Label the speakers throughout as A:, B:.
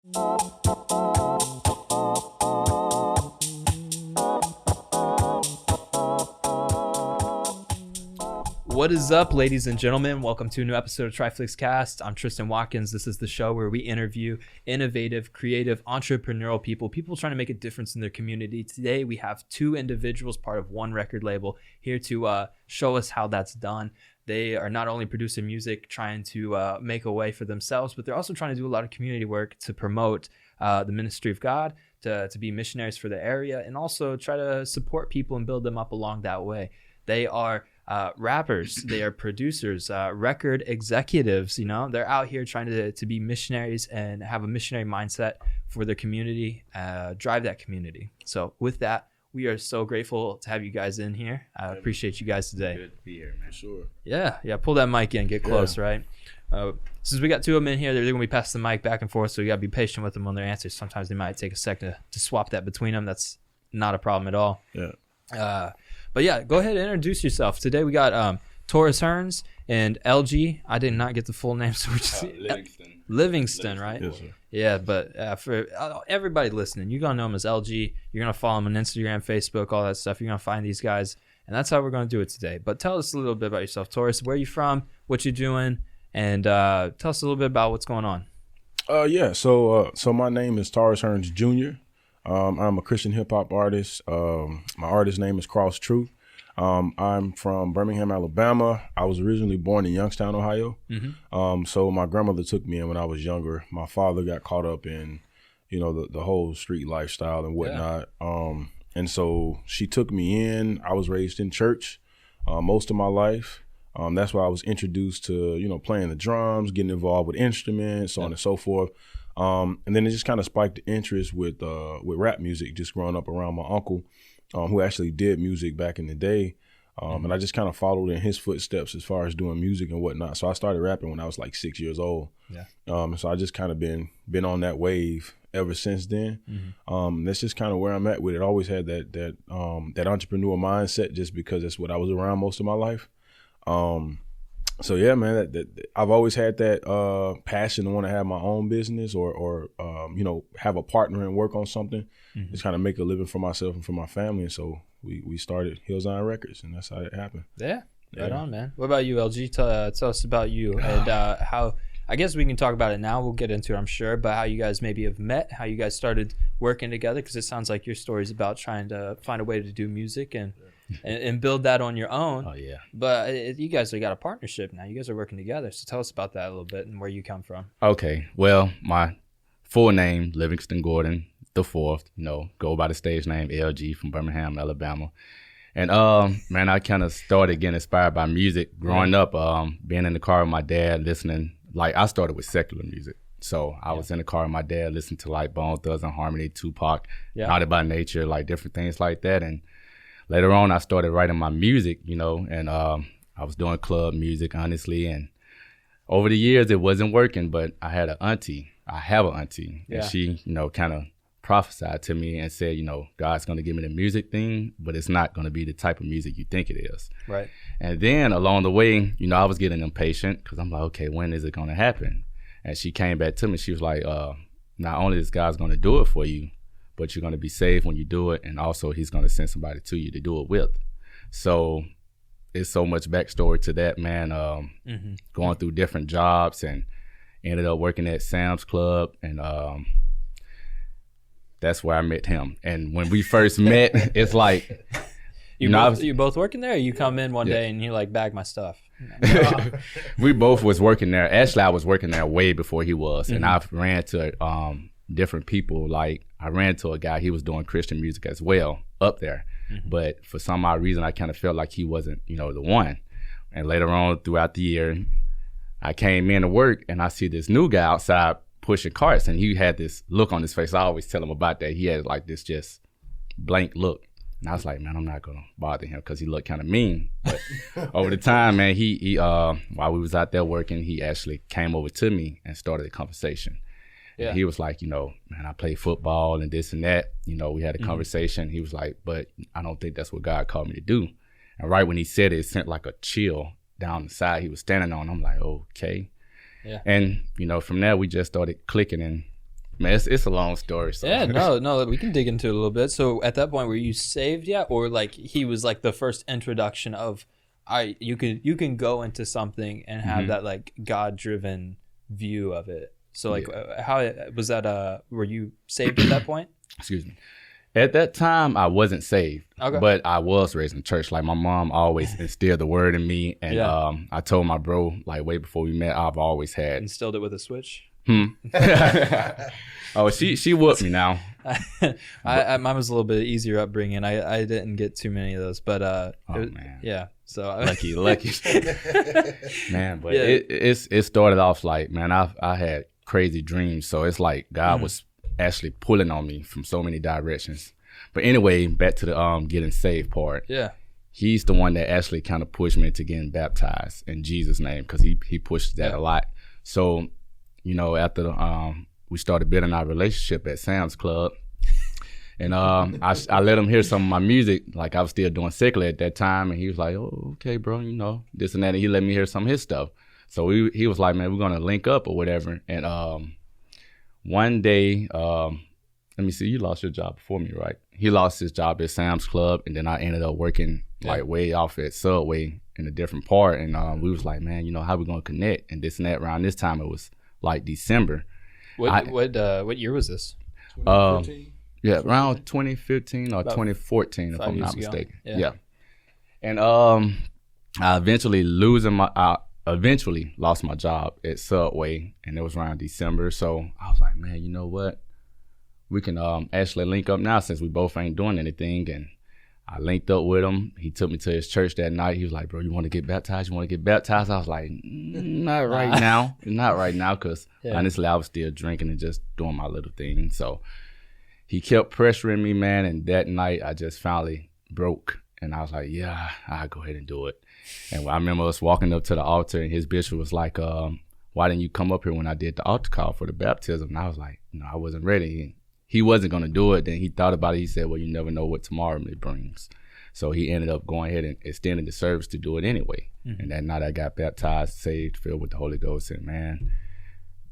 A: What is up, ladies and gentlemen? Welcome to a new episode of TRIFLIX Cast. I'm Tristan Watkins. This is the show where we interview innovative, creative, entrepreneurial people trying to make a difference in their community. Today, we have two individuals, part of one record label, here to show us how that's done. They are not only producing music, trying to make a way for themselves, but they're also trying to do a lot of community work to promote the ministry of God, to be missionaries for the area, and also try to support people and build them up along that way. They are rappers, they are producers, record executives. They're out here trying to be missionaries and have a missionary mindset for their community, drive that community. So with that, we are so grateful to have you guys in here. I appreciate you guys today.
B: Good to be here, man. Sure.
A: Yeah, pull that mic in, get close, right? Since we got two of them in here, they're going to be passing the mic back and forth, so you got to be patient with them on their answers. Sometimes they might take a second to swap that between them. That's not a problem at all.
B: Yeah.
A: But yeah, go ahead and introduce yourself. Today we got Taurus Hearns and LG. I did not get the full name, so we're just Livingston, right?
B: Yes, sir.
A: Yeah, but for everybody listening, you're gonna know him as LG. You're gonna follow him on Instagram, Facebook, all that stuff. You're gonna find these guys, and that's how we're gonna do it today. But tell us a little bit about yourself, Taurus. Where you from? What you doing? And tell us a little bit about what's going on.
B: So my name is Taurus Hearns Jr. I'm a Christian hip hop artist. My artist name is Cross Truth. I'm from Birmingham, Alabama. I was originally born in Youngstown, Ohio. Mm-hmm. So my grandmother took me in when I was younger. My father got caught up in, the whole street lifestyle and whatnot. Yeah. And so she took me in. I was raised in church most of my life. That's why I was introduced to, playing the drums, getting involved with instruments, so on and so forth. And then it just kind of spiked the interest with rap music, just growing up around my uncle, who actually did music back in the day. And I just kind of followed in his footsteps as far as doing music and whatnot. So I started rapping when I was like 6 years old. Yeah. So I just kind of been on that wave ever since then. Mm-hmm. That's just kind of where I'm at with it. I always had that entrepreneur mindset just because that's what I was around most of my life. So yeah, man, I've always had that passion to want to have my own business or have a partner and work on something, just kind of make a living for myself and for my family. And so we started Hillzion Records, and that's how it happened.
A: Yeah, right on, man. What about you, LG? Tell us about you and how. I guess we can talk about it now. We'll get into it, I'm sure, but how you guys maybe have met, how you guys started working together, because it sounds like your story is about trying to find a way to do music and build that on your own.
B: Oh, yeah.
A: But you guys have got a partnership now. You guys are working together. So tell us about that a little bit and where you come from.
C: Okay. Well, my full name, Livingston Gordon the Fourth, go by the stage name LG from Birmingham, Alabama. And, man, I kind of started getting inspired by music growing up, being in the car with my dad, listening. Like, I started with secular music. So I was in the car with my dad, listening to like Bone Thugs and Harmony, Tupac, Naughty by Nature, like different things like that. And later on, I started writing my music, and I was doing club music, honestly. And over the years, it wasn't working, but I have an auntie, and she, kind of prophesied to me and said, God's going to give me the music thing, but it's not going to be the type of music you think it is.
A: Right.
C: And then along the way, I was getting impatient because I'm like, okay, when is it going to happen? And she came back to me. She was like, not only is God's going to do it for you, but you're going to be saved when you do it. And also he's going to send somebody to you to do it with. So it's so much backstory to that, man. Going through different jobs and ended up working at Sam's Club. And that's where I met him. And when we first met, it's like,
A: you both working there, or you come in one day and you like, bag my stuff?
C: We both was working there. Actually, I was working there way before he was. And I've ran to different people. Like, I ran to a guy, he was doing Christian music as well up there. But for some odd reason, I kind of felt like he wasn't, the one. And later on throughout the year, I came in to work and I see this new guy outside pushing carts, and he had this look on his face. I always tell him about that. He had like this just blank look. And I was like, man, I'm not going to bother him because he looked kind of mean. But over the time, man, he while we was out there working, he actually came over to me and started a conversation. Yeah. And he was like, man, I play football and this and that. We had a conversation. He was like, but I don't think that's what God called me to do. And right when he said it, it sent like a chill down the side he was standing on. I'm like, okay.
A: Yeah.
C: And, from there, we just started clicking and, Man, it's a long story. So.
A: Yeah, no, we can dig into it a little bit. So at that point, were you saved yet, or like he was like the first introduction of, you can go into something and have that like God-driven view of it. So like, how was that? Were you saved at that point?
C: Excuse me. At that time, I wasn't saved, but I was raised in church. Like my mom always instilled the word in me, and I told my bro like way before we met, I've always had
A: instilled it with a switch.
C: Oh, she whooped me now.
A: Mine was a little bit easier upbringing. I didn't get too many of those, but
C: man.
A: Yeah. So
C: lucky, man. But it started off like, man, I had crazy dreams. So it's like God was actually pulling on me from so many directions. But anyway, back to the getting saved part.
A: Yeah.
C: He's the one that actually kind of pushed me into getting baptized in Jesus' name, because he pushed that a lot. So, you know, after we started building our relationship at Sam's Club, and I let him hear some of my music. Like I was still doing secular at that time, and he was like, "Oh, okay, bro, you know this and that." And he let me hear some of his stuff. So he was like, "Man, we're gonna link up or whatever." And one day, let me see, you lost your job before me, right? He lost his job at Sam's Club, and then I ended up working like way off at Subway in a different part. And we was like, man, you know, how we gonna connect and this and that. Around this time, it was like December.
A: What year was this?
B: 2015?
C: Yeah, around 2015 or about 2014, if I'm not mistaken. Yeah. And I eventually lost my job at Subway, and it was around December. So I was like, man, you know what? We can actually link up now since we both ain't doing anything. And I linked up with him. He took me to his church that night. He was like, bro, you want to get baptized? You want to get baptized? I was like, not right now. Not right now, because honestly, I was still drinking and just doing my little thing. So he kept pressuring me, man. And that night, I just finally broke. And I was like, yeah, I'll go ahead and do it. And I remember us walking up to the altar, and his bishop was like, why didn't you come up here when I did the altar call for the baptism? And I was like, no, I wasn't ready. He wasn't going to do it. Then he thought about it. He said, well, you never know what tomorrow may brings. So he ended up going ahead and extending the service to do it anyway. And that night I got baptized, saved, filled with the Holy Ghost. And man,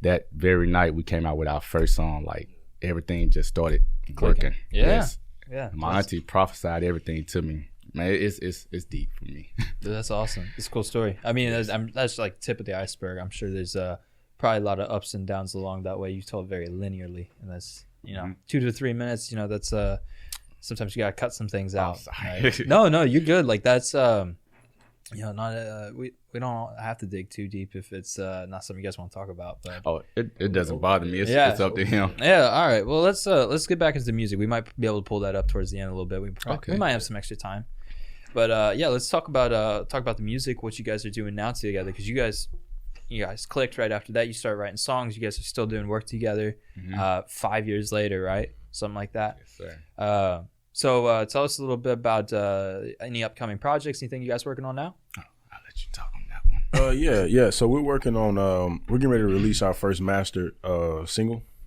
C: that very night we came out with our first song. Like everything just started working.
A: Yeah.
C: My auntie prophesied everything to me. Man, it's deep for me.
A: That's awesome. It's a cool story. I mean, that's like tip of the iceberg. I'm sure there's probably a lot of ups and downs along that way. You told very linearly, and that's 2 to 3 minutes. You know, that's sometimes you gotta cut some things out. Right? No, you're good. Like that's not we don't have to dig too deep if it's not something you guys want to talk about. But
C: it doesn't bother me. It's up to him.
A: Yeah. All right. Well, let's get back into music. We might be able to pull that up towards the end a little bit. We might have some extra time. But let's talk about the music. What you guys are doing now together, because you guys clicked right after that. You started writing songs. You guys are still doing work together. 5 years later, right? Something like that.
C: Yes, sir.
A: So tell us a little bit about any upcoming projects. Anything you guys working on now?
C: I'll let you talk on that one.
B: Yeah. So we're working on. We're getting ready to release our first master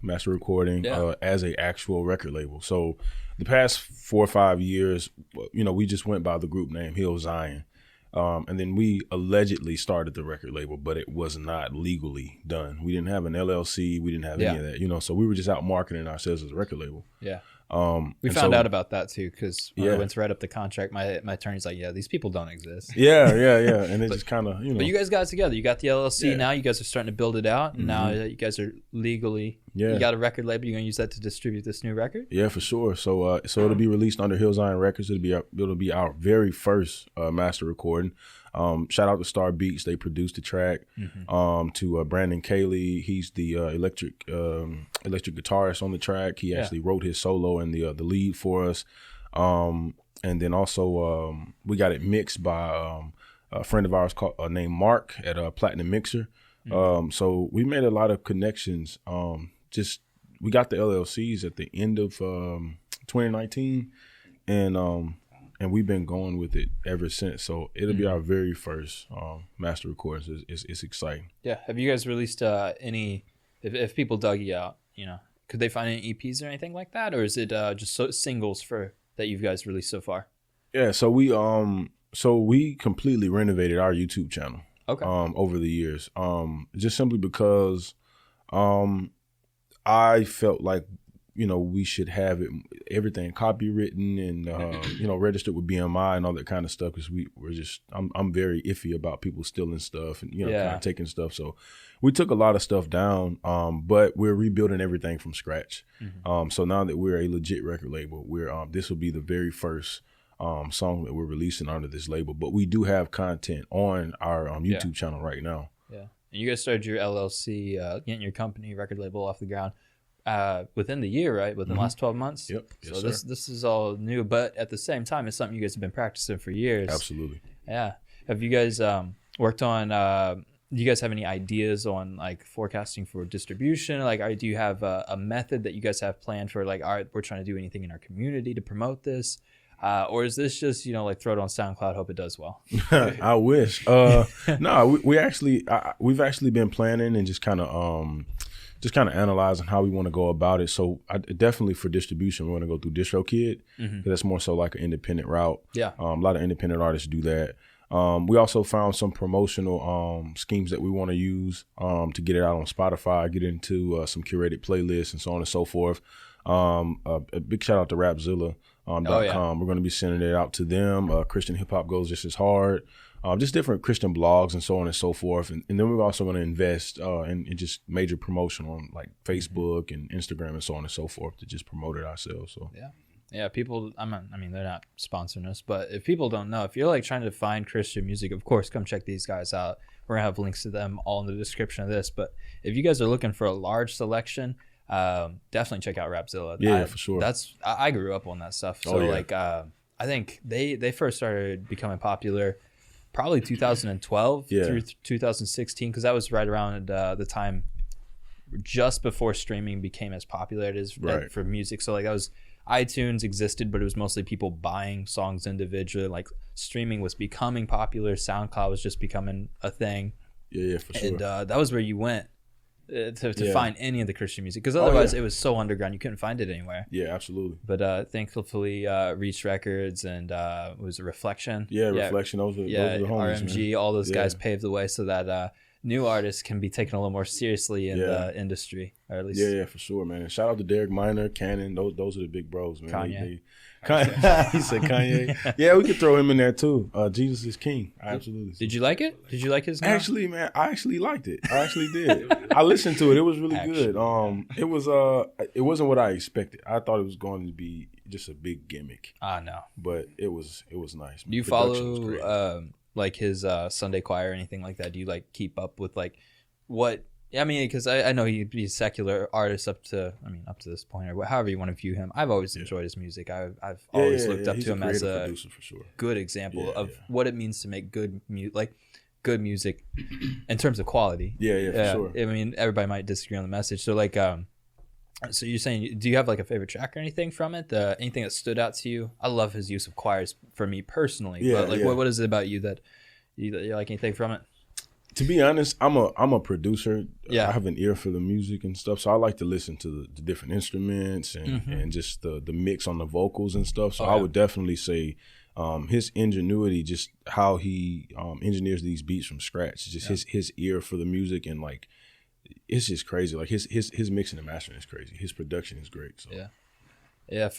B: recording as a actual record label. So the past 4 or 5 years, we just went by the group name Hillzion. And then we allegedly started the record label, but it was not legally done. We didn't have an LLC. We didn't have any of that, so we were just out marketing ourselves as a record label.
A: Yeah. We found out about that too, because when I went to write up the contract, my attorney's like, these people don't exist.
B: Yeah. And it just kind of,
A: But you guys got it together. You got the LLC now. You guys are starting to build it out. And now you guys are legally, you got a record label. You're going to use that to distribute this new record?
B: Yeah, for sure. So it'll be released under Hillzion Records. It'll be our very first master recording. Shout out to Star Beats. They produced the track. To Brandon Cayley. He's the electric guitarist on the track. He actually wrote his solo and the lead for us. And then also we got it mixed by a friend of ours named Mark at Platinum Mixer. So we made a lot of connections. We got the LLCs at the end of 2019, and we've been going with it ever since. So it'll be our very first master recordings. It's exciting.
A: Yeah. Have you guys released any? If people dug you out, could they find any EPs or anything like that, or is it just singles that you guys released so far?
B: Yeah. So we completely renovated our YouTube channel. Okay. Over the years, just simply because I felt like, we should have everything copywritten and, registered with BMI and all that kind of stuff. Cause I'm very iffy about people stealing stuff and, kind of taking stuff. So we took a lot of stuff down, but we're rebuilding everything from scratch. Mm-hmm. So now that we're a legit record label, this will be the very first song that we're releasing under this label, but we do have content on our YouTube channel right now.
A: Yeah. And you guys started your LLC, getting your company record label off the ground within the year, right? Within the last 12 months?
B: Yep.
A: So this is all new, but at the same time, it's something you guys have been practicing for years.
B: Absolutely.
A: Yeah. Have you guys worked on, do you guys have any ideas on like forecasting for distribution? Like, do you have a method that you guys have planned for like, all right, we're trying to do anything in our community to promote this? Or is this just, like throw it on SoundCloud, hope it does well?
B: I wish. No, we've actually been planning and just kind of analyzing how we want to go about it. So definitely for distribution, we want to go through DistroKid. Mm-hmm. That's more so like an independent route.
A: Yeah.
B: A lot of independent artists do that. We also found some promotional schemes that we want to use to get it out on Spotify, get into some curated playlists and so on and so forth. A big shout out to Rapzilla. .com. We're going to be sending it out to them. Christian hip hop goes just as hard. Just different Christian blogs and so on and so forth. And then we're also going to invest in just major promotion on like Facebook and Instagram and so on and so forth to just promote it ourselves. So
A: yeah. People, they're not sponsoring us, but if people don't know, if you're like trying to find Christian music, of course, come check these guys out. We're gonna have links to them all in the description of this. But if you guys are looking for a large selection, definitely check out Rapzilla.
B: Yeah, for sure.
A: I grew up on that stuff. So I think they first started becoming popular probably 2012 through 2016, because that was right around the time just before streaming became as popular it is for music. So like that was iTunes existed, but it was mostly people buying songs individually. Like streaming was becoming popular. SoundCloud was just becoming a thing.
B: Yeah, for sure.
A: And that was where you went to find any of the Christian music, because otherwise it was so underground you couldn't find it anywhere.
B: Yeah, absolutely.
A: But thankfully Reach Records and was it Reflection?
B: Reflection. Those are the homies,
A: RMG, man. All those guys paved the way so that new artists can be taken a little more seriously in the industry, or at least.
B: Yeah, for sure, man. And shout out to Derek Minor, Cannon. Those are the big bros, man.
A: Kanye.
B: He said Kanye. Yeah, we could throw him in there too. Jesus is King. Absolutely.
A: Did you like it? Did you like his name?
B: Actually, man, I actually liked it. I actually did. I listened to it. It was really good. It wasn't what I expected. I thought it was going to be just a big gimmick.
A: No.
B: But it was nice.
A: Do you follow like his Sunday choir or anything like that? Do you like keep up with like what? I mean, because I know he'd be a secular artist up to this point, or however you want to view him. I've always enjoyed his music. I've always looked up to him as a
B: producer for sure.
A: Good example of what it means to make good music in terms of quality.
B: Yeah, for sure.
A: I mean, everybody might disagree on the message. So like, so you're saying, do you have like a favorite track or anything from it? Anything that stood out to you? I love his use of choirs for me personally. But like, what is it about you that you like anything from it?
B: To be honest, I'm a producer.
A: Yeah.
B: I have an ear for the music and stuff, so I like to listen to the different instruments and just the mix on the vocals and stuff. So I would definitely say his ingenuity, just how he engineers these beats from scratch, just his ear for the music, and like it's just crazy. Like his mixing and mastering is crazy. His production is great. So
A: yeah.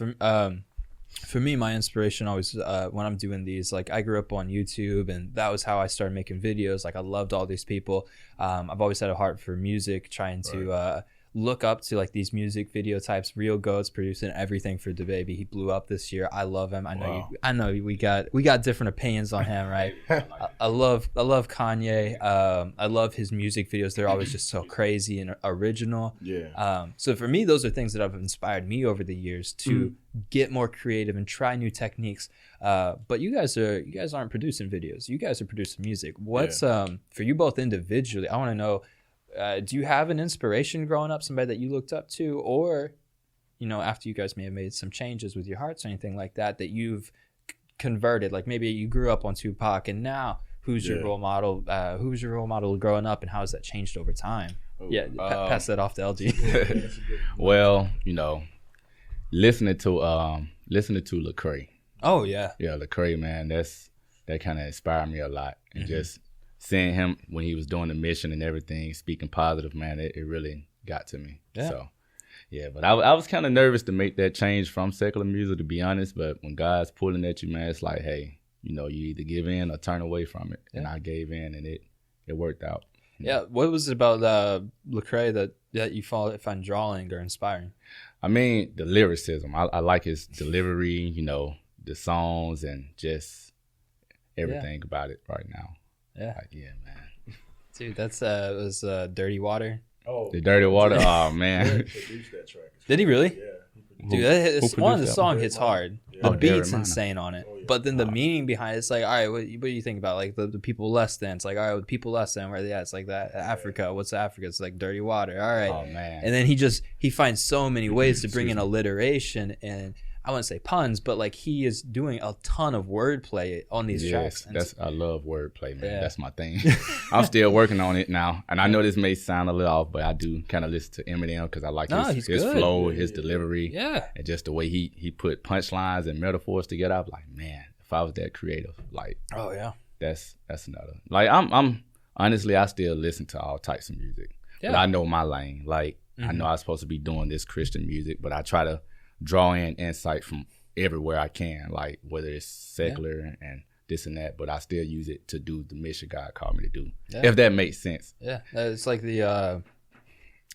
A: For me, my inspiration always when I'm doing these, like I grew up on YouTube, and that was how I started making videos. Like I loved all these people. I've always had a heart for music, trying to look up to like these music video types. Real Goat's producing everything for DaBaby. He blew up this year. I love him. I know we got different opinions on him, right? I love Kanye. I love his music videos. They're always just so crazy and original.
B: Yeah.
A: So for me, those are things that have inspired me over the years to get more creative and try new techniques. But you guys aren't producing videos. You guys are producing music. What's for you both individually? I want to know. Do you have an inspiration growing up, somebody that you looked up to, or, after you guys may have made some changes with your hearts or anything like that, that you've converted? Like maybe you grew up on Tupac, and now who's your role model? Who's your role model growing up, and how has that changed over time? Pass that off to LG.
C: Well, listening to Lecrae.
A: Oh yeah.
C: Yeah, Lecrae, man, that kind of inspired me a lot, and just seeing him when he was doing the mission and everything, speaking positive, man, it really got to me.
A: Yeah.
C: So Yeah, but I was kind of nervous to make that change from secular music, to be honest. But when God's pulling at you, man, it's like, hey, you know, you either give in or turn away from it. Yeah. And I gave in, and it worked out.
A: Yeah. What was it about Lecrae that you find drawing or inspiring?
C: I mean, the lyricism. I like his delivery, you know, the songs and just everything about it right now.
A: Yeah.
C: Like, yeah, man.
A: Dude, that's was Dirty Water.
B: Oh,
C: the Dirty Water. Oh man.
B: That track.
A: Did he really?
B: Yeah.
A: Dude, one of the song hits hard.
B: Yeah.
A: The beat's insane on it. But then the meaning behind it's like, all right, what do you think about like the people less than? It's like, all right, the people less than, where are they at? It's like that Africa. What's Africa? It's like dirty water. All right.
C: Oh man.
A: And then he finds so many ways to bring in alliteration and I wouldn't say puns, but like he is doing a ton of wordplay on these tracks.
C: I love wordplay, man. Yeah. That's my thing. I'm still working on it now, and I know this may sound a little off, but I do kind of listen to Eminem because I like his flow, his delivery, and just the way he put punchlines and metaphors together. I'm like, man, if I was that creative, like,
A: oh yeah,
C: that's another. Like, I'm honestly, I still listen to all types of music, but I know my lane. Like, I know I'm supposed to be doing this Christian music, but I try to draw in insight from everywhere I can, like whether it's secular and this and that, but I still use it to do the mission God called me to do, if that makes sense.
A: Yeah, it's like the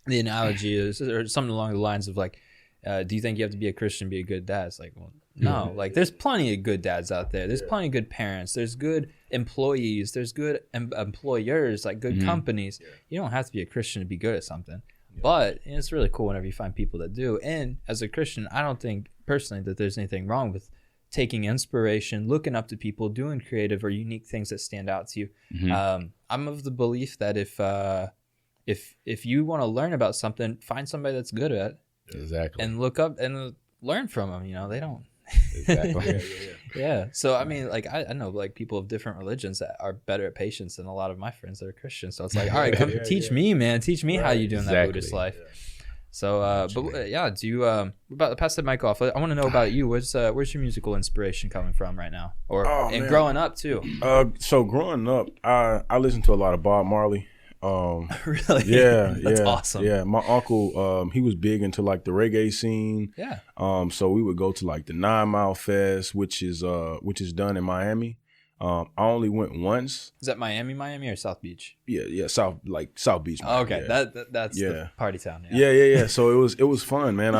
A: analogy is or something along the lines of like, do you think you have to be a Christian to be a good dad? It's like, well, no. Like, there's plenty of good dads out there. There's plenty of good parents. There's good employees. There's good employers, like good companies. You don't have to be a Christian to be good at something. But it's really cool whenever you find people that do. And as a Christian, I don't think personally that there's anything wrong with taking inspiration, looking up to people, doing creative or unique things that stand out to you. I'm of the belief that if you want to learn about something, find somebody that's good at it.
C: Exactly.
A: And look up and learn from them. You know, they don't.
C: Exactly.
A: Yeah. So I mean, like I know like people of different religions that are better at patience than a lot of my friends that are Christians. So it's like, all right, come teach me, man. Teach me how you doing that Buddhist life. So, do you we're about to pass the mic off. I want to know about you. Where's your musical inspiration coming from right now, growing up too?
B: So growing up, I listened to a lot of Bob Marley.
A: Really?
B: Yeah,
A: that's awesome.
B: Yeah, my uncle, he was big into like the reggae scene.
A: Yeah.
B: So we would go to like the 9 Mile Fest, which is done in Miami. I only went once.
A: Is that Miami or South Beach?
B: Yeah, South Beach.
A: Oh, okay, that's the party town.
B: Yeah. So it was fun, man.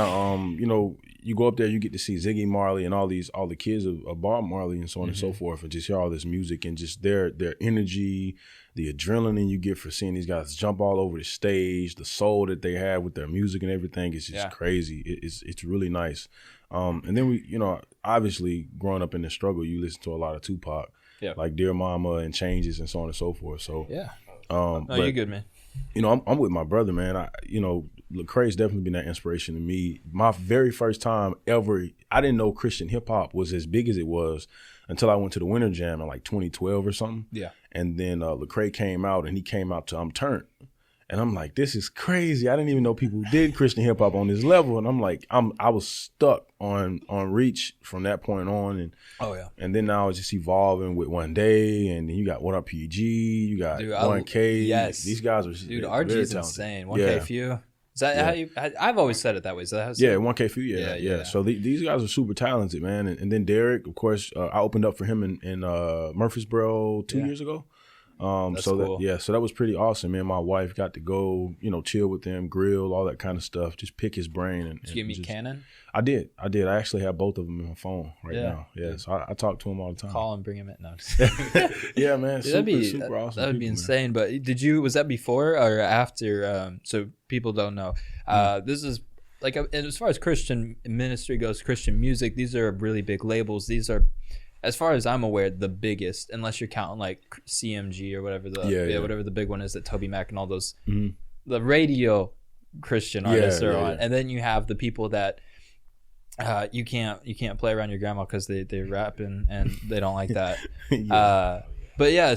B: You go up there, you get to see Ziggy Marley and all the kids of Bob Marley and so on and so forth, and just hear all this music and just their energy, the adrenaline you get for seeing these guys jump all over the stage, the soul that they have with their music and everything is just crazy. It's really nice. And then we, obviously growing up in the struggle, you listen to a lot of Tupac, like Dear Mama and Changes and so on and so forth. So
A: you're good, man.
B: I'm with my brother, man. Lecrae's definitely been that inspiration to me. My very first time ever, I didn't know Christian hip hop was as big as it was until I went to the Winter Jam in like 2012 or something. Yeah. And then Lecrae came out, and he came out to I'm Turned. And I'm like, this is crazy. I didn't even know people did Christian hip hop on this level. And I'm like, I was stuck on Reach from that point on. And then now it's just evolving with One Day, and then you got What Up PG, you got 1K.
A: Yes.
B: These guys are
A: RG is insane. 1K Few. Is that how you? I've always said it that way. Is that how?
B: 1K Few. Yeah. So these guys are super talented, man. And then Derek, of course, I opened up for him in Murfreesboro 2 years ago.
A: That's cool.
B: So that was pretty awesome, man. My wife got to go, chill with them, grill, all that kind of stuff, just pick his brain.
A: Did you meet Cannon?
B: I did. I actually have both of them in my phone now. Yeah, so I talk to him all the time.
A: Call him, bring him in. No.
B: Yeah, man.
A: Dude,
B: super awesome.
A: That would be insane. Man. But was that before or after? So people don't know. This is like, as far as Christian ministry goes, Christian music, these are really big labels. These are, as far as I'm aware, the biggest, unless you're counting like CMG or whatever whatever the big one is that Toby Mac and all those the radio Christian artists are on. And then you have the people that you can't play around your grandma because they rap and they don't like that.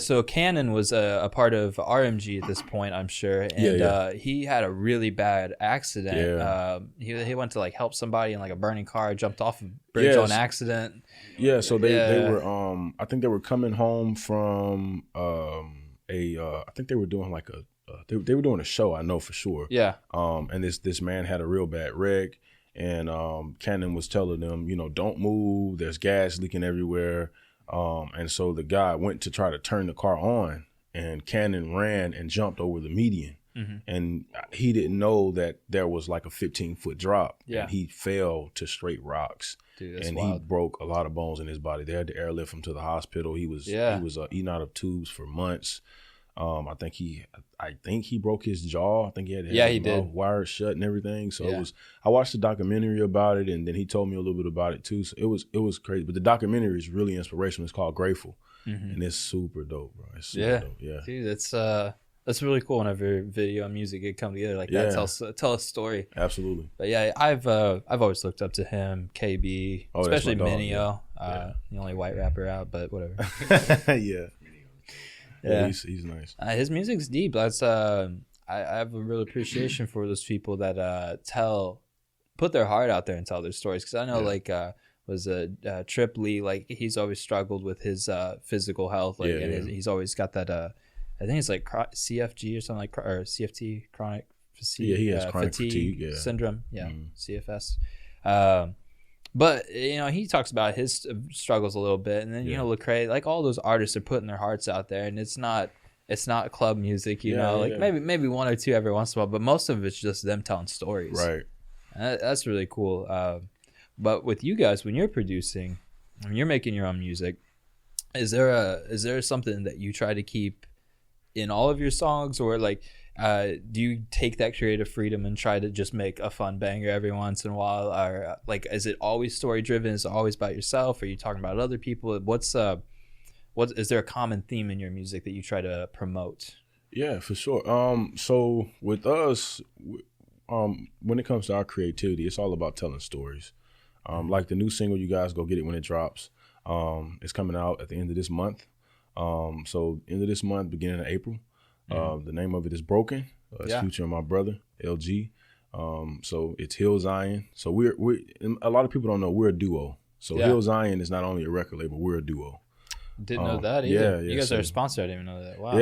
A: So Cannon was a part of RMG at this point, I'm sure, and he had a really bad accident. He went to like help somebody in like a burning car, jumped off a bridge on accident.
B: Yeah, so they were I think they were coming home from I think they were doing like a they were doing a show, I know for sure.
A: Yeah.
B: And this man had a real bad wreck, and Cannon was telling them, don't move. There's gas leaking everywhere. And so the guy went to try to turn the car on, and Cannon ran and jumped over the median. Mm-hmm. And he didn't know that there was like a 15-foot drop.
A: Yeah.
B: And he fell to straight rocks.
A: Dude, that's
B: and
A: wild.
B: He broke a lot of bones in his body. They had to airlift him to the hospital. He was eating out of tubes for months. I think he broke his jaw. I think he had his mouth wired shut and everything. So I watched the documentary about it, and then he told me a little bit about it too. So it was crazy. But the documentary is really inspirational. It's called Grateful, and it's super dope, bro. It's super dope. Yeah,
A: dude, that's really cool. Whenever video and music get come together like that, tell a story.
B: Absolutely.
A: But yeah, I've always looked up to him, KB, especially Minio, the only white rapper out, but whatever.
B: Yeah, he's nice.
A: His music's deep. That's I have a real appreciation for those people that put their heart out there and tell their stories. Because I know Triplix, like he's always struggled with his physical health, and he's always got that. I think it's like CFG or something or CFT, chronic fatigue.
B: He has chronic fatigue
A: syndrome. Yeah, CFS. But he talks about his struggles a little bit, and then Lecrae, like all those artists are putting their hearts out there, and it's not club music, maybe one or two every once in a while, but most of it's just them telling stories.
B: Right.
A: That's really cool. But with you guys, when you're producing, when you're making your own music, is there something that you try to keep in all of your songs, or like do you take that creative freedom and try to just make a fun banger every once in a while, or like is it always story driven? Is it always about yourself? Are you talking about other people? What is there a common theme in your music that you try to promote?
B: Yeah, for sure. So with us, when it comes to our creativity, it's all about telling stories. Like the new single, you guys go get it when it drops. It's coming out at the end of this month. So end of this month, beginning of April. The name of it is Broken. It's featuring my brother LG. So it's Hillzion. So we're a lot of people don't know we're a duo. So Hillzion is not only a record label, we're a duo.
A: Didn't know that either. You guys are a sponsor. I didn't even know that. Wow.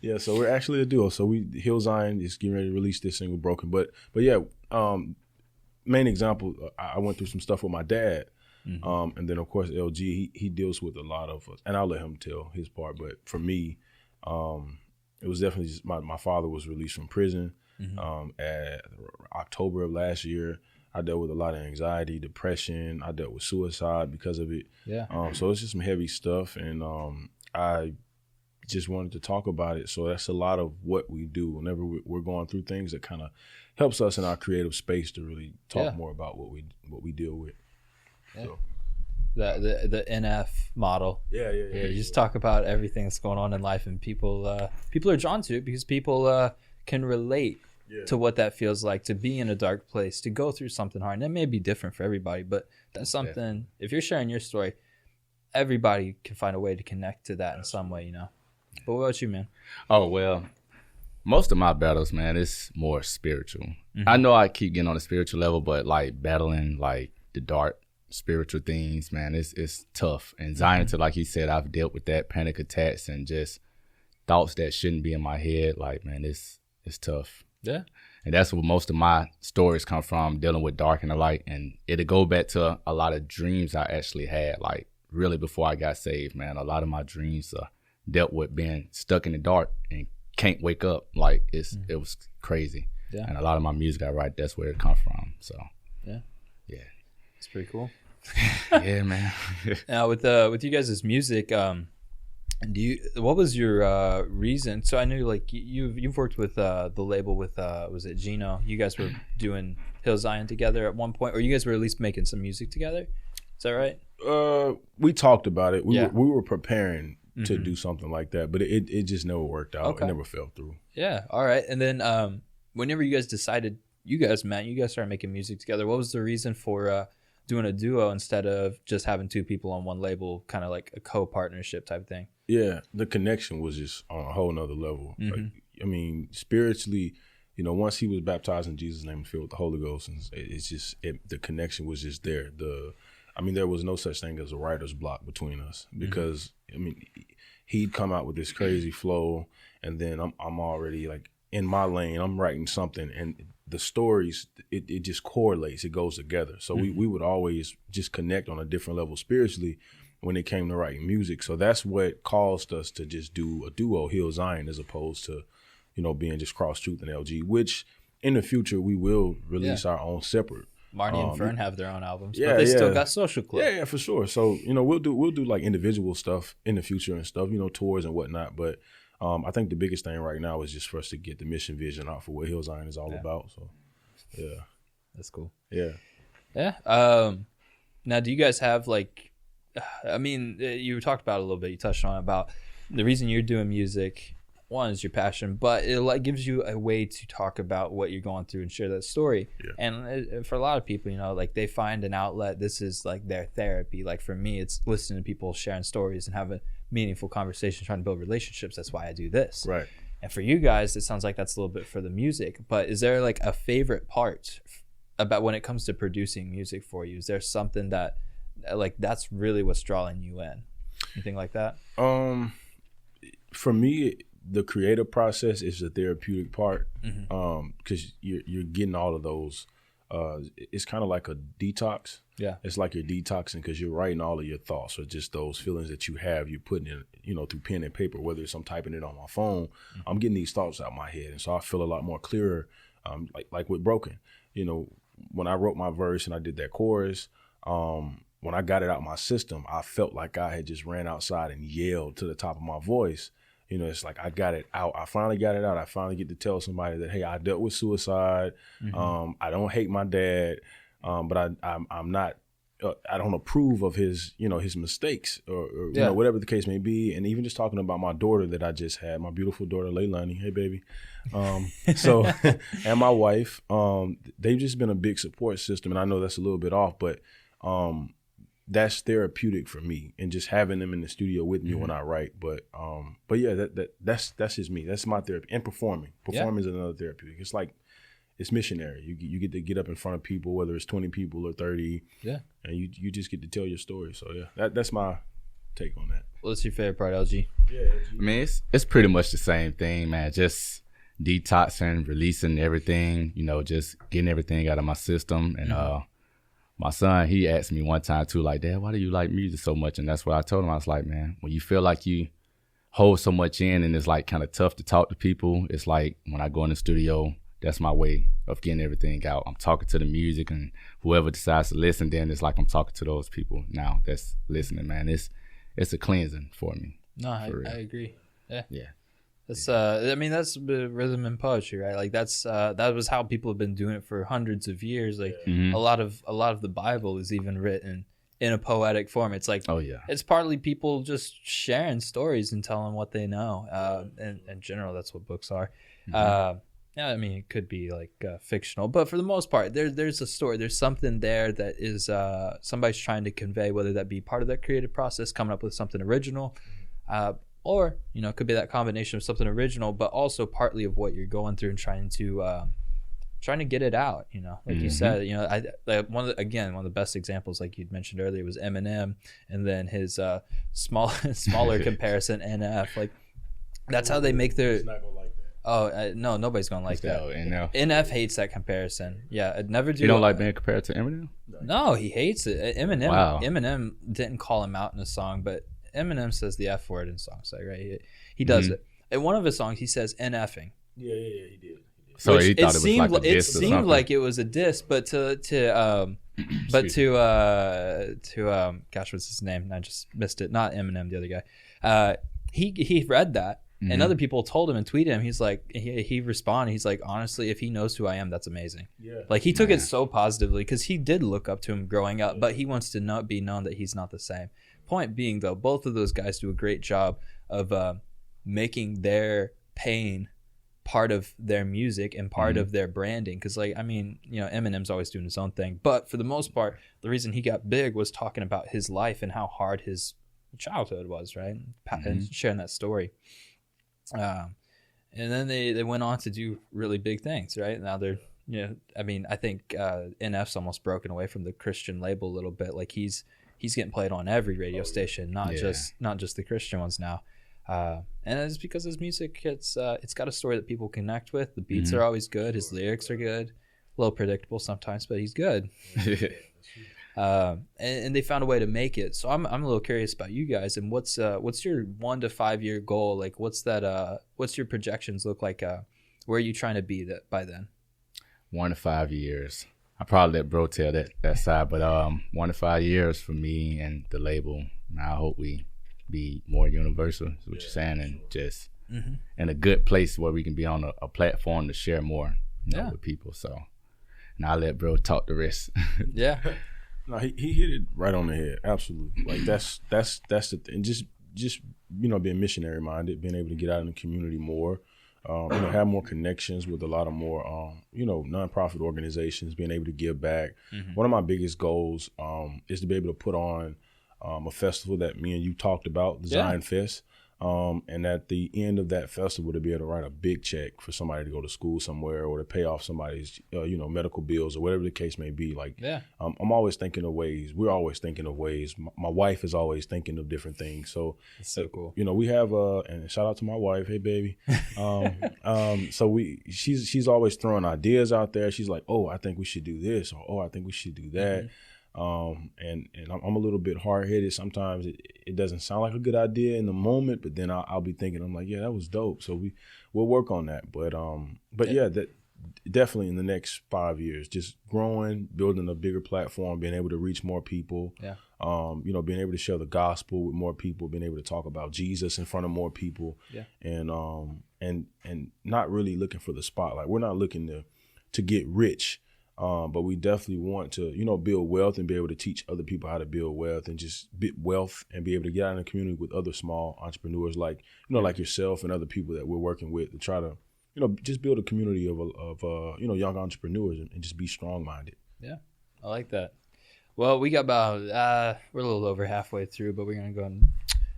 B: Yeah. So we're actually a duo. So Hillzion is getting ready to release this single Broken. But yeah, main example, I went through some stuff with my dad. And then of course LG, he deals with a lot of us, and I'll let him tell his part. But for me, it was definitely just my father was released from prison at October of last year. I dealt with a lot of anxiety, depression. I dealt with suicide because of it. Yeah. So it's just some heavy stuff, and I just wanted to talk about it. So that's a lot of what we do whenever we're going through things that kind of helps us in our creative space to really talk more about what we deal with.
A: Yeah. So. The NF model.
B: Yeah.
A: You just talk about everything that's going on in life, and people are drawn to it because people can relate to what that feels like to be in a dark place, to go through something hard. And it may be different for everybody, but that's something. If you're sharing your story, everybody can find a way to connect to that in some way, But what about you, man?
C: Oh well, most of my battles, man, it's more spiritual. I know I keep getting on the spiritual level, but like battling like the dark spiritual things, man, it's tough. Anxiety, like he said, I've dealt with that, panic attacks and just thoughts that shouldn't be in my head. Like, man, it's tough.
A: Yeah.
C: And that's where most of my stories come from, dealing with dark and the light. And it'll go back to a lot of dreams I actually had, like really before I got saved, man. A lot of my dreams dealt with being stuck in the dark and can't wake up. Like it was crazy. Yeah. And a lot of my music I write, that's where it comes from. So
A: yeah. It's pretty cool.
C: Yeah, man.
A: Now with you guys' music, what was your reason? So I knew like you've worked with the label with was it Gino? You guys were doing Hillzion together at one point, or you guys were at least making some music together. Is that right?
B: We taled about it. We were preparing to do something like that, but it just never worked out. Okay. It never fell through.
A: Yeah. All right. And then whenever you guys decided you guys started making music together, what was the reason for doing a duo instead of just having two people on one label, kind of like a co-partnership type thing?
B: Yeah, the connection was just on a whole nother level. Like, I mean, spiritually, once he was baptized in Jesus' name and filled with the Holy Ghost, and it's just the connection was just there. There was no such thing as a writer's block between us because he'd come out with this crazy flow, and then I'm already like in my lane. I'm writing something, and the stories it just correlates. It goes together. So we would always just connect on a different level spiritually when it came to writing music. So that's what caused us to just do a duo, Hillzion, as opposed to, you know, being just Cross Truth and LG, which in the future we will release our own separate.
A: Marty and Fern have their own albums, but they still got Social Club.
B: Yeah, for sure. So, you know, we'll do like individual stuff in the future and stuff, you know, tours and whatnot. But I think the biggest thing right now is just for us to get the mission vision out for what Hillzion is all about. So, yeah.
A: That's cool.
B: Yeah.
A: Yeah. Now, do you guys have like, I mean, you talked about it a little bit. You touched on it about the reason you're doing music. One is your passion, but it like gives you a way to talk about what you're going through and share that story. Yeah. And for a lot of people, you know, like they find an outlet. This is like their therapy. Like for me, it's listening to people sharing stories and having meaningful conversations, trying to build relationships. That's why I do this.
B: Right.
A: And for you guys, it sounds like that's a little bit for the music. But is there like a favorite part about when it comes to producing music for you? Is there something that like that's really what's drawing you in? Anything like that?
B: For me, the creative process is the therapeutic part, because you're getting all of those. It's kind of like a detox.
A: Yeah,
B: it's like you're detoxing because you're writing all of your thoughts or just those feelings that you have. You're putting in, you know, through pen and paper. Whether it's I'm typing it on my phone, I'm getting these thoughts out of my head, and so I feel a lot more clearer. Like with Broken, you know, when I wrote my verse and I did that chorus, when I got it out my system, I felt like I had just ran outside and yelled to the top of my voice. You know, it's like I got it out. I finally got it out. I finally get to tell somebody that, hey, I dealt with suicide. I don't hate my dad, but I'm not. I don't approve of his, you know, his mistakes or you know, whatever the case may be. And even just talking about my daughter that I just had, my beautiful daughter Leilani. Hey, baby. So and my wife, they've just been a big support system. And I know that's a little bit off, but that's therapeutic for me, and just having them in the studio with me when I write. But yeah, that's just me. That's my therapy. And performing is another therapeutic. It's like it's missionary. You get to get up in front of people, whether it's 20 people or 30. Yeah, and you just get to tell your story. So yeah, that's my take on that.
A: What's your favorite part, LG?
B: Yeah, LG.
C: I mean, it's pretty much the same thing, man. Just detoxing, releasing everything. You know, just getting everything out of my system. And my son, he asked me one time too, like, Dad, why do you like music so much? And that's what I told him. I was like, man, when you feel like you hold so much in and it's like kind of tough to talk to people, it's like when I go in the studio, that's my way of getting everything out. I'm talking to the music, and whoever decides to listen, then it's like I'm talking to those people now that's listening, man. It's a cleansing for me.
A: No, I agree. Yeah. That's I mean, that's rhythm and poetry, right? Like that's that was how people have been doing it for hundreds of years. Like a lot of the Bible is even written in a poetic form. It's like it's partly people just sharing stories and telling what they know. And in general, that's what books are. Yeah, I mean, it could be like fictional, but for the most part, there's a story. There's something there that is somebody's trying to convey, whether that be part of that creative process, coming up with something original. Or, you know, it could be that combination of something original, but also partly of what you're going through and trying to get it out, you know, like you said, you know, one of the best examples, like you'd mentioned earlier, was Eminem, and then his smaller comparison, NF. Like that's how they make their. No, nobody's gonna like that. NF hates that comparison. Yeah, I'd never do.
C: You don't like being compared to Eminem?
A: No, he hates it. Eminem didn't call him out in a song, but Eminem says the F word in songs, like, right? He does it. In one of his songs, he says NFing.
B: Yeah, he did.
C: So he thought it was like a diss or something?
A: It seemed like it was a diss, but to gosh, what's his name? I just missed it. Not Eminem, the other guy. He read that, and other people told him and tweeted him. He's like, he responded. He's like, honestly, if he knows who I am, that's amazing. Yeah. Like he took it so positively because he did look up to him growing up, but he wants to be known that he's not the same. Point being, though, both of those guys do a great job of making their pain part of their music and part of their branding. Because, like, I mean, you know, Eminem's always doing his own thing, but for the most part, the reason he got big was talking about his life and how hard his childhood was, right? And sharing that story. And then they went on to do really big things, right? Now they're, you know, I mean, I think NF's almost broken away from the Christian label a little bit. Like he's getting played on every radio station, not just the Christian ones now. And it's because his music, it's got a story that people connect with. The beats are always good. His lyrics are good. A little predictable sometimes, but he's good. And they found a way to make it. So I'm a little curious about you guys, and what's your 1 to 5 year goal? Like, what's your projections look like? Where are you trying to be by then? 1 to 5
C: years. I probably let bro tell that side, but 1 to 5 years for me and the label. I hope we be more universal, is what you're saying, and just in a good place where we can be on a platform to share more with people. So, and I'll let bro talk the rest.
A: Yeah.
B: No, he hit it right on the head. Absolutely. Like that's the thing. Just being missionary minded, being able to get out in the community more, have more connections with a lot of more nonprofit organizations, being able to give back. One of my biggest goals is to be able to put on a festival that me and you talked about, the Zion Fest. And at the end of that festival, to be able to write a big check for somebody to go to school somewhere, or to pay off somebody's, medical bills, or whatever the case may be. Like, I'm always thinking of ways. We're always thinking of ways. My wife is always thinking of different things. So,
A: that's so cool.
B: We have and shout out to my wife. Hey, baby. So she's always throwing ideas out there. She's like, oh, I think we should do this, or oh, I think we should do that. And I'm a little bit hard-headed. Sometimes it doesn't sound like a good idea in the moment, but then I'll be thinking, I'm like, yeah, that was dope. So we'll work on that. But that definitely in the next 5 years, just growing, building a bigger platform, being able to reach more people. Yeah. Being able to share the gospel with more people, being able to talk about Jesus in front of more people. Yeah. And not really looking for the spotlight. We're not looking to get rich. But we definitely want to, build wealth and be able to teach other people how to build wealth, and just build wealth and be able to get out in the community with other small entrepreneurs like yourself and other people that we're working with to try to, just build a community of young entrepreneurs and just be strong-minded.
A: Yeah, I like that. Well, we got about, we're a little over halfway through, but we're going to go and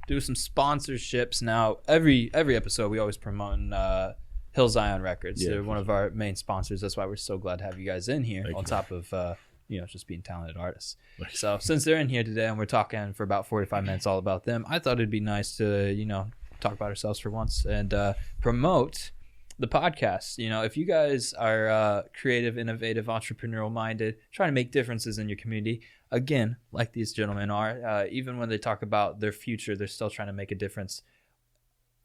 A: do some sponsorships. Now, every episode we always promote Hillzion Records. Yeah, they're one of our main sponsors. That's why we're so glad to have you guys in here. Thank you. Top of just being talented artists. So since they're in here today and we're talking for about 45 minutes all about them, I thought it'd be nice to talk about ourselves for once and promote the podcast. If you guys are creative, innovative, entrepreneurial minded, trying to make differences in your community, again, like these gentlemen are, even when they talk about their future, they're still trying to make a difference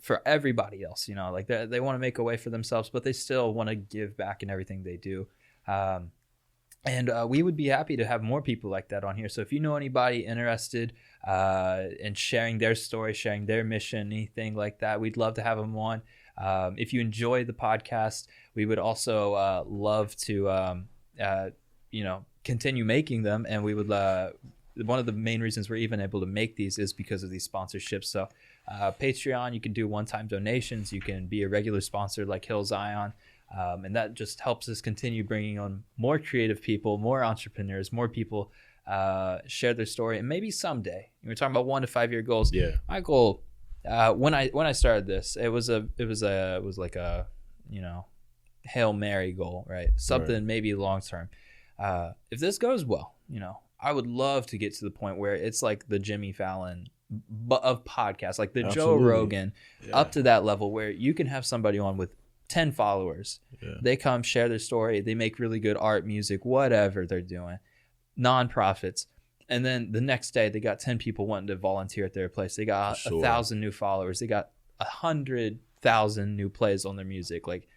A: for everybody else. Like they want to make a way for themselves, but they still want to give back in everything they do. And we would be happy to have more people like that on here. So if you know anybody interested in sharing their story, sharing their mission, anything like that, we'd love to have them on. If you enjoy the podcast, we would also love to continue making them. And we would one of the main reasons we're even able to make these is because of these sponsorships. So Patreon, you can do one-time donations. You can be a regular sponsor like Hillzion. And that just helps us continue bringing on more creative people, more entrepreneurs, more people share their story. And maybe someday, we're talking about 1 to 5 year goals. Yeah. My goal, when I started this, it was like a Hail Mary goal, right? Something maybe long term. If this goes well, I would love to get to the point where it's like the Jimmy Fallon of podcasts, like the Joe Rogan, up to that level where you can have somebody on with 10 followers. Yeah. They come share their story. They make really good art, music, whatever they're doing, nonprofits. And then the next day they got 10 people wanting to volunteer at their place. They got 1,000 new followers. They got 100,000 new plays on their music. Like,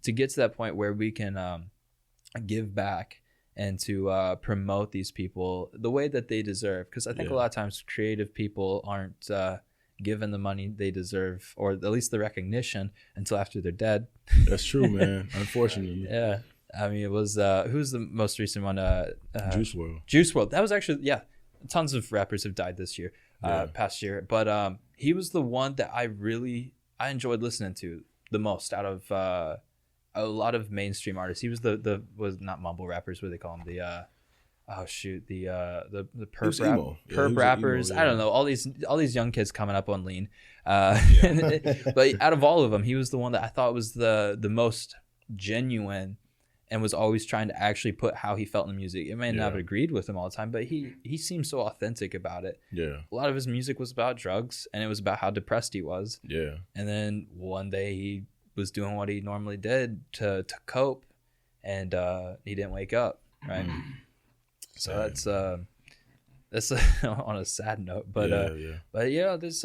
A: to get to that point where we can give back and to promote these people the way that they deserve. Because I think a lot of times creative people aren't given the money they deserve, or at least the recognition, until after they're dead.
B: That's true, man. Unfortunately.
A: Yeah. I mean, it was, who's the most recent one?
B: Juice WRLD.
A: Juice WRLD. That was actually, tons of rappers have died this year, past year. But he was the one that I enjoyed listening to the most out of a lot of mainstream artists. He was was not mumble rappers, what do they call them? The perp rappers. I don't know, all these young kids coming up on lean. But out of all of them, he was the one that I thought was the most genuine and was always trying to actually put how he felt in the music. It may not have agreed with him all the time, but he seemed so authentic about it.
B: Yeah.
A: A lot of his music was about drugs, and it was about how depressed he was.
B: Yeah.
A: And then one day he was doing what he normally did to cope, and he didn't wake up, right? So that's on a sad note, but there's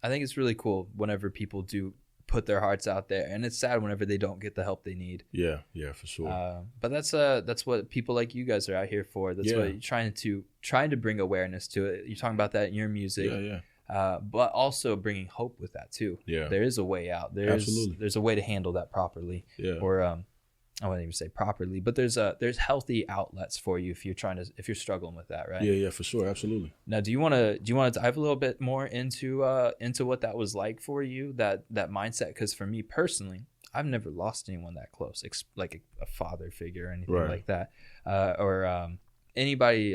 A: I think it's really cool whenever people do put their hearts out there, and it's sad whenever they don't get the help they need.
B: Yeah, for sure.
A: But that's what people like you guys are out here for. That's what you're trying to bring awareness to it. You're talking about that in your music. But also bringing hope with that too. Yeah, there is a way out. There's a way to handle that properly. Yeah, or I wouldn't even say properly, but there's healthy outlets for you if you're struggling with that, right?
B: Yeah, for sure, absolutely.
A: Now, do you want to dive a little bit more into what that was like for you, that mindset? Because for me personally, I've never lost anyone that close, like a father figure or anything like that, or anybody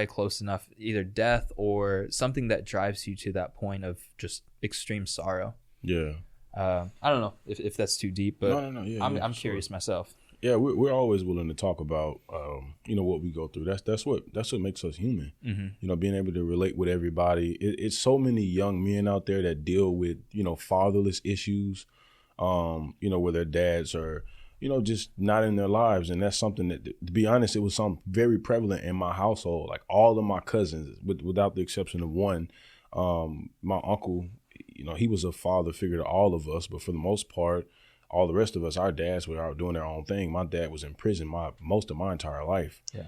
A: close enough, either death or something that drives you to that point of just extreme sorrow. Yeah. I don't know if that's too deep, but no. Yeah, I'm curious myself.
B: Yeah, we're always willing to talk about what we go through. That's what makes us human. Mm-hmm. Being able to relate with everybody. It's so many young men out there that deal with fatherless issues, where their dads are just not in their lives, and that's something that, to be honest, it was something very prevalent in my household. Like all of my cousins, without the exception of one, my uncle. He was a father figure to all of us, but for the most part, all the rest of us, our dads were out doing their own thing. My dad was in prison most of my entire life. Yeah.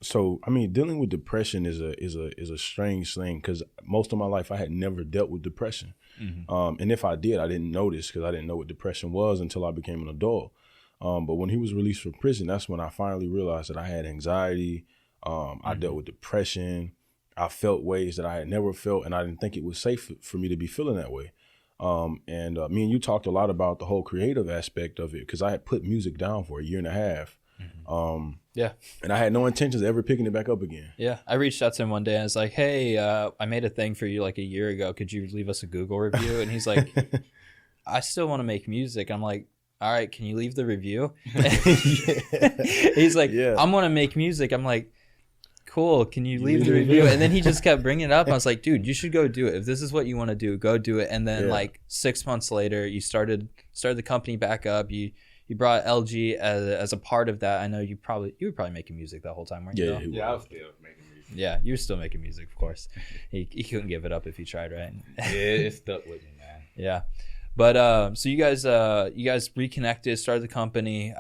B: So I mean, dealing with depression is a strange thing, because most of my life I had never dealt with depression. Mm-hmm. And if I did, I didn't notice, because I didn't know what depression was until I became an adult. But when he was released from prison, that's when I finally realized that I had anxiety. I dealt with depression. I felt ways that I had never felt, and I didn't think it was safe for me to be feeling that way. And me and you talked a lot about the whole creative aspect of it, because I had put music down for a year and a half. Mm-hmm. And I had no intentions of ever picking it back up again.
A: Yeah. I reached out to him one day and I was like, hey, I made a thing for you like a year ago. Could you leave us a Google review? And he's like, I still want to make music. I'm like, all right, can you leave the review? He's like, I'm going to make music. I'm like, cool, can you leave the review? And then he just kept bringing it up. I was like, dude, you should go do it. If this is what you want to do, go do it. And then like 6 months later, you started the company back up. You brought LG as a part of that. I know you were probably making music that whole time, weren't you?
C: Yeah, I was still making music.
A: Yeah, you were still making music, of course. He couldn't give it up if he tried, right?
C: Yeah, it stuck with me, man.
A: Yeah. But so you guys reconnected, started the company.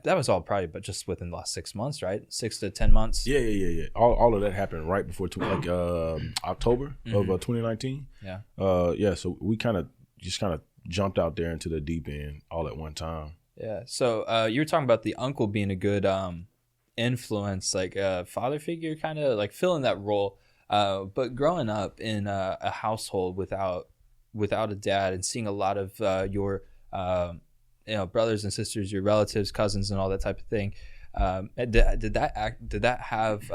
A: That was all probably, but just within the last 6 months, right? 6 to 10 months.
B: Yeah. All of that happened right before October of 2019. Yeah. So we kind of jumped out there into the deep end all at one time.
A: Yeah. So you were talking about the uncle being a good influence, like a father figure, kind of like filling that role. But growing up in a household without a dad, and seeing a lot of your brothers and sisters, your relatives, cousins, and all that type of thing. Did that have?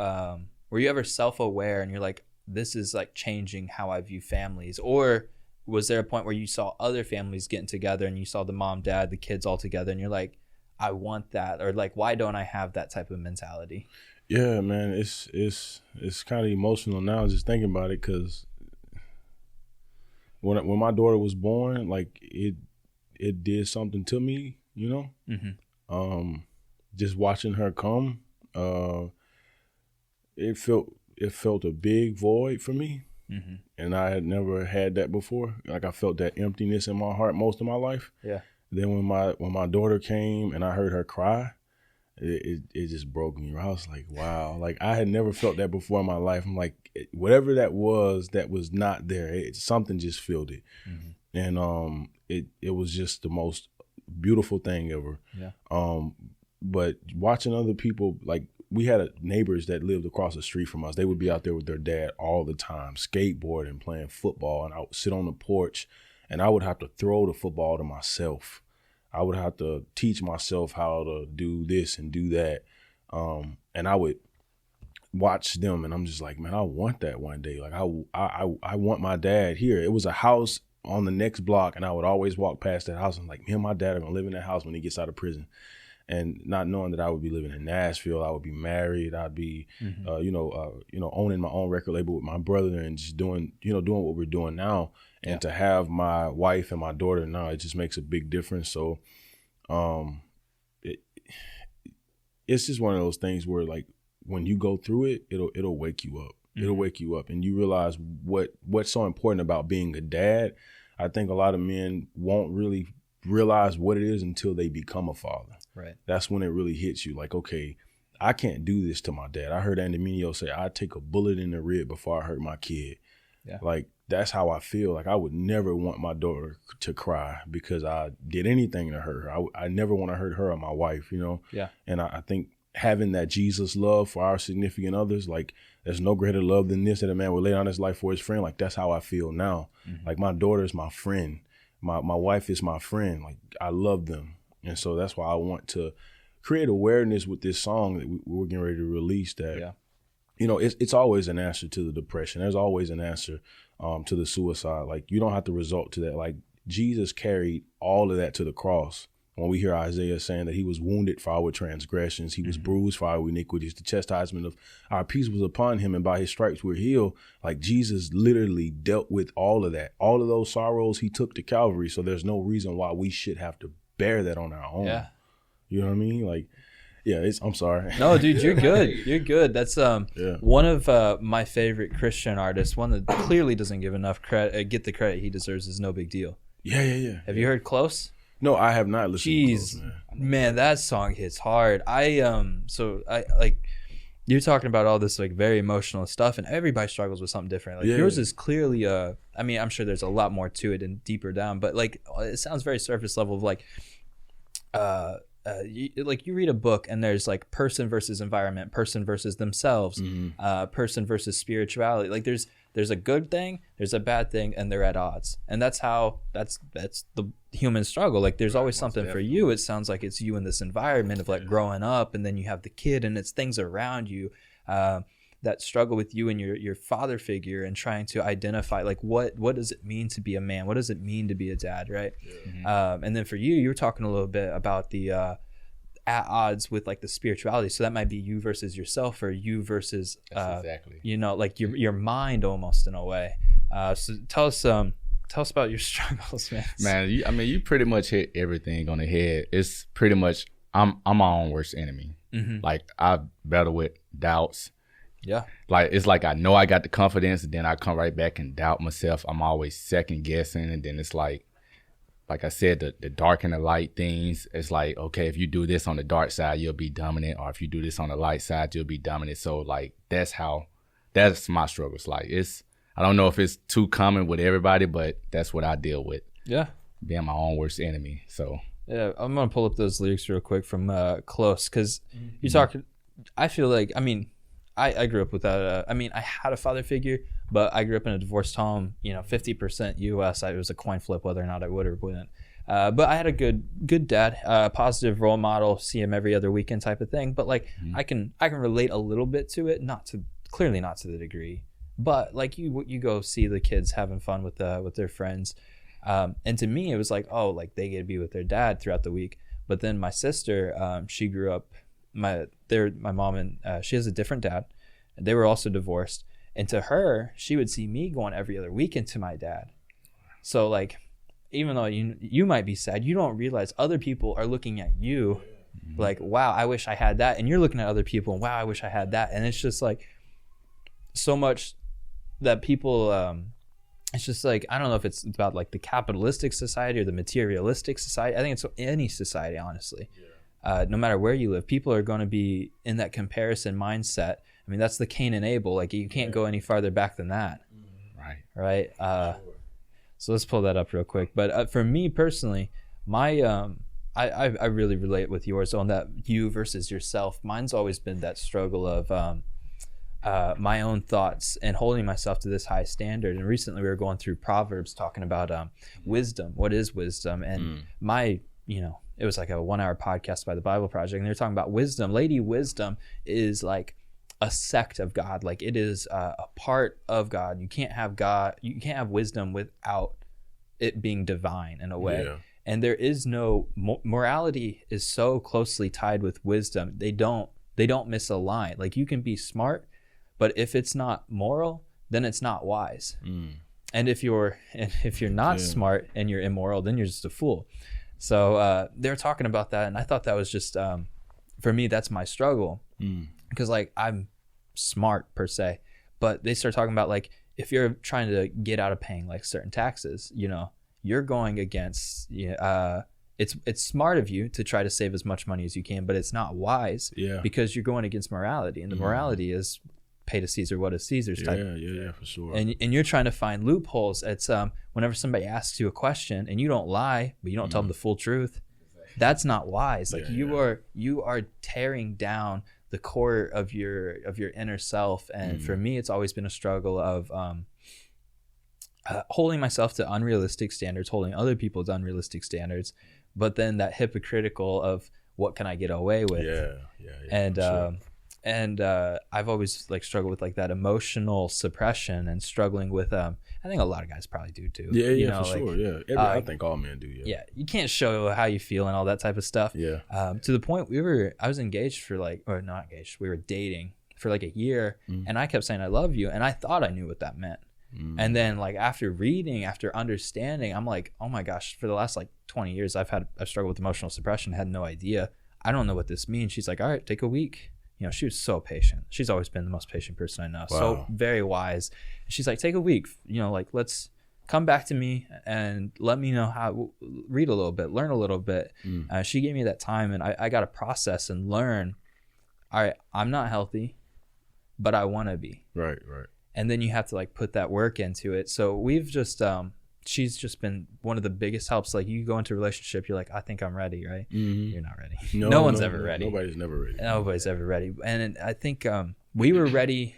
A: Were you ever self-aware and you're like, this is like changing how I view families? Or was there a point where you saw other families getting together and you saw the mom, dad, the kids all together, and you're like, I want that, or like, why don't I have that type of mentality?
B: Yeah, man, it's kind of emotional now just thinking about it, because when my daughter was born, like it did something to me, Mm-hmm. Just watching her come, it felt a big void for me. Mm-hmm. And I had never had that before. Like, I felt that emptiness in my heart most of my life. Yeah. Then when my daughter came and I heard her cry, it just broke me. I was like, wow, like I had never felt that before in my life. I'm like, whatever that was not there. Something just filled it. Mm-hmm. And it was just the most beautiful thing ever. Yeah. But watching other people, like, we had neighbors that lived across the street from us. They would be out there with their dad all the time, skateboarding, playing football, and I would sit on the porch and I would have to throw the football to myself. I would have to teach myself how to do this and do that. And I would watch them, and I'm just like, man, I want that one day. Like, I want my dad here. It was a house on the next block, and I would always walk past that house. And like, me and my dad are gonna live in that house when he gets out of prison, and not knowing that I would be living in Nashville, I would be married, I'd be, owning my own record label with my brother, and just doing what we're doing now. And to have my wife and my daughter now, it just makes a big difference. So, it's just one of those things where, like, when you go through it, it'll wake you up. It'll wake you up, and you realize what's so important about being a dad. I think a lot of men won't really realize what it is until they become a father.
A: Right.
B: That's when it really hits you. Like, okay, I can't do this to my dad. I heard Andy Mineo say, "I'd take a bullet in the rib before I hurt my kid."
A: Yeah.
B: Like, that's how I feel. Like, I would never want my daughter to cry because I did anything to hurt her. I never want to hurt her or my wife,
A: Yeah.
B: And I think having that Jesus love for our significant others, like, there's no greater love than this, that a man would lay down his life for his friend. Like, that's how I feel now. Like, my daughter is my friend. My wife is my friend. Like, I love them. And so that's why I want to create awareness with this song that we're getting ready to release, that, it's always an answer to the depression. There's always an answer to the suicide. Like, you don't have to resort to that. Like, Jesus carried all of that to the cross. When we hear Isaiah saying that he was wounded for our transgressions, he was bruised for our iniquities, the chastisement of our peace was upon him, and by his stripes we're healed. Like, Jesus literally dealt with all of that. All of those sorrows he took to Calvary. So there's no reason why we should have to bear that on our own.
A: Yeah.
B: You know what I mean? Like, I'm sorry.
A: No, dude, you're good. You're good. That's one of my favorite Christian artists, one that clearly doesn't give enough credit, get the credit he deserves, is No Big Deal.
B: Yeah.
A: Have you heard Close?
B: No, I have not listened to Close,
A: man, that song hits hard. I like, you're talking about all this, like, very emotional stuff, and everybody struggles with something different. Like, yours is clearly I mean, I'm sure there's a lot more to it and deeper down, but, like, it sounds very surface level of, like, you read a book and there's, like, person versus environment, person versus themselves, person versus spirituality. Like, there's a good thing, there's a bad thing, and they're at odds. And that's the human struggle. Like, there's always something for you. It sounds like it's you in this environment of, like, growing up, and then you have the kid, and it's things around you that struggle with you and your father figure, and trying to identify, like, what does it mean to be a man? What does it mean to be a dad, right? And then for you were talking a little bit about the at odds with, like, the spirituality. So that might be you versus yourself, or you versus
C: exactly.
A: Like your mind, almost, in a way. So tell us about your struggles, man.
C: Man, you pretty much hit everything on the head. It's pretty much I'm my own worst enemy. Like, I battle with doubts.
A: Yeah.
C: Like, it's like I know I got the confidence, and then I come right back and doubt myself. I'm always second guessing, and then it's like I said, the dark and the light things. It's like, okay, if you do this on the dark side, you'll be dominant, or if you do this on the light side, you'll be dominant. So, like, that's my struggles. Like, I don't know if it's too common with everybody, but that's what I deal with.
A: Yeah.
C: Being my own worst enemy. So.
A: Yeah, I'm going to pull up those lyrics real quick from Close, because you talk, I feel like, I mean, I grew up without, I had a father figure, but I grew up in a divorced home, 50% U.S. It was a coin flip whether or not I would or wouldn't. But I had a good dad, positive role model, see him every other weekend type of thing. But, like, I can relate a little bit to it, clearly not to the degree. But, like, you go see the kids having fun with their friends. And to me, it was like, oh, like, they get to be with their dad throughout the week. But then my sister, she grew up, my mom, and she has a different dad. They were also divorced. And to her, she would see me going every other weekend to my dad. So, like, even though you might be sad, you don't realize other people are looking at you like, wow, I wish I had that. And you're looking at other people and, wow, I wish I had that. And it's just, like, so much that people, it's just like, I don't know if it's about, like, the capitalistic society or the materialistic society. I think it's any society, honestly. No matter where you live, people are going to be in that comparison mindset. I mean, that's the Cain and Abel. Like, you can't go any farther back than that. Right. So let's pull that up real quick. But for me personally, my I really relate with yours on that you versus yourself. Mine's always been that struggle of my own thoughts and holding myself to this high standard. And recently we were going through Proverbs talking about wisdom. What is wisdom? And it was like a 1-hour podcast by the Bible Project, and they're talking about wisdom. Lady Wisdom is like a sect of God. Like, it is a part of God. You can't have wisdom without it being divine in a way.
B: Yeah.
A: And there is no morality is so closely tied with wisdom. They don't misalign. Like, you can be smart, but if it's not moral, then it's not wise. And if you're not smart and you're immoral, then you're just a fool. So they're talking about that, and I thought that was just for me, that's my struggle, because like I'm smart per se, but they start talking about like if you're trying to get out of paying like certain taxes, you know, you're going against it's smart of you to try to save as much money as you can, but it's not wise, because you're going against morality, and the morality is pay to Caesar what is Caesar's type.
B: Yeah, for sure.
A: And you're trying to find loopholes. It's whenever somebody asks you a question and you don't lie, but you don't tell them the full truth, that's not wise. Like you are tearing down the core of your inner self. And for me, it's always been a struggle of holding myself to unrealistic standards, holding other people to unrealistic standards, but then that hypocritical of what can I get away with? And I've always like struggled with like that emotional suppression and struggling with I think a lot of guys probably do too.
B: I think all men do.
A: You can't show how you feel and all that type of stuff.
B: To
A: the point I was engaged for like, or not engaged, we were dating for like a year, and I kept saying I love you, and I thought I knew what that meant. And then like after understanding, I'm like, oh my gosh, for the last like 20 years I've struggled with emotional suppression, had no idea. I don't know what this means. She's like, all right, take a week. You know, she was so patient. She's always been the most patient person I know. Wow. So very wise. She's like, take a week, you know, like let's come back to me and let me know how, read a little bit, learn a little bit. She gave me that time, and I got to process and learn. All right, I'm not healthy, but I want to be.
B: Right.
A: And then you have to like put that work into it. So we've just, she's just been one of the biggest helps. Like you go into a relationship, you're like, I think I'm ready, right? You're not ready. No one's ever ready.
B: Nobody's never ready.
A: Nobody's ever ready. And I think we were ready,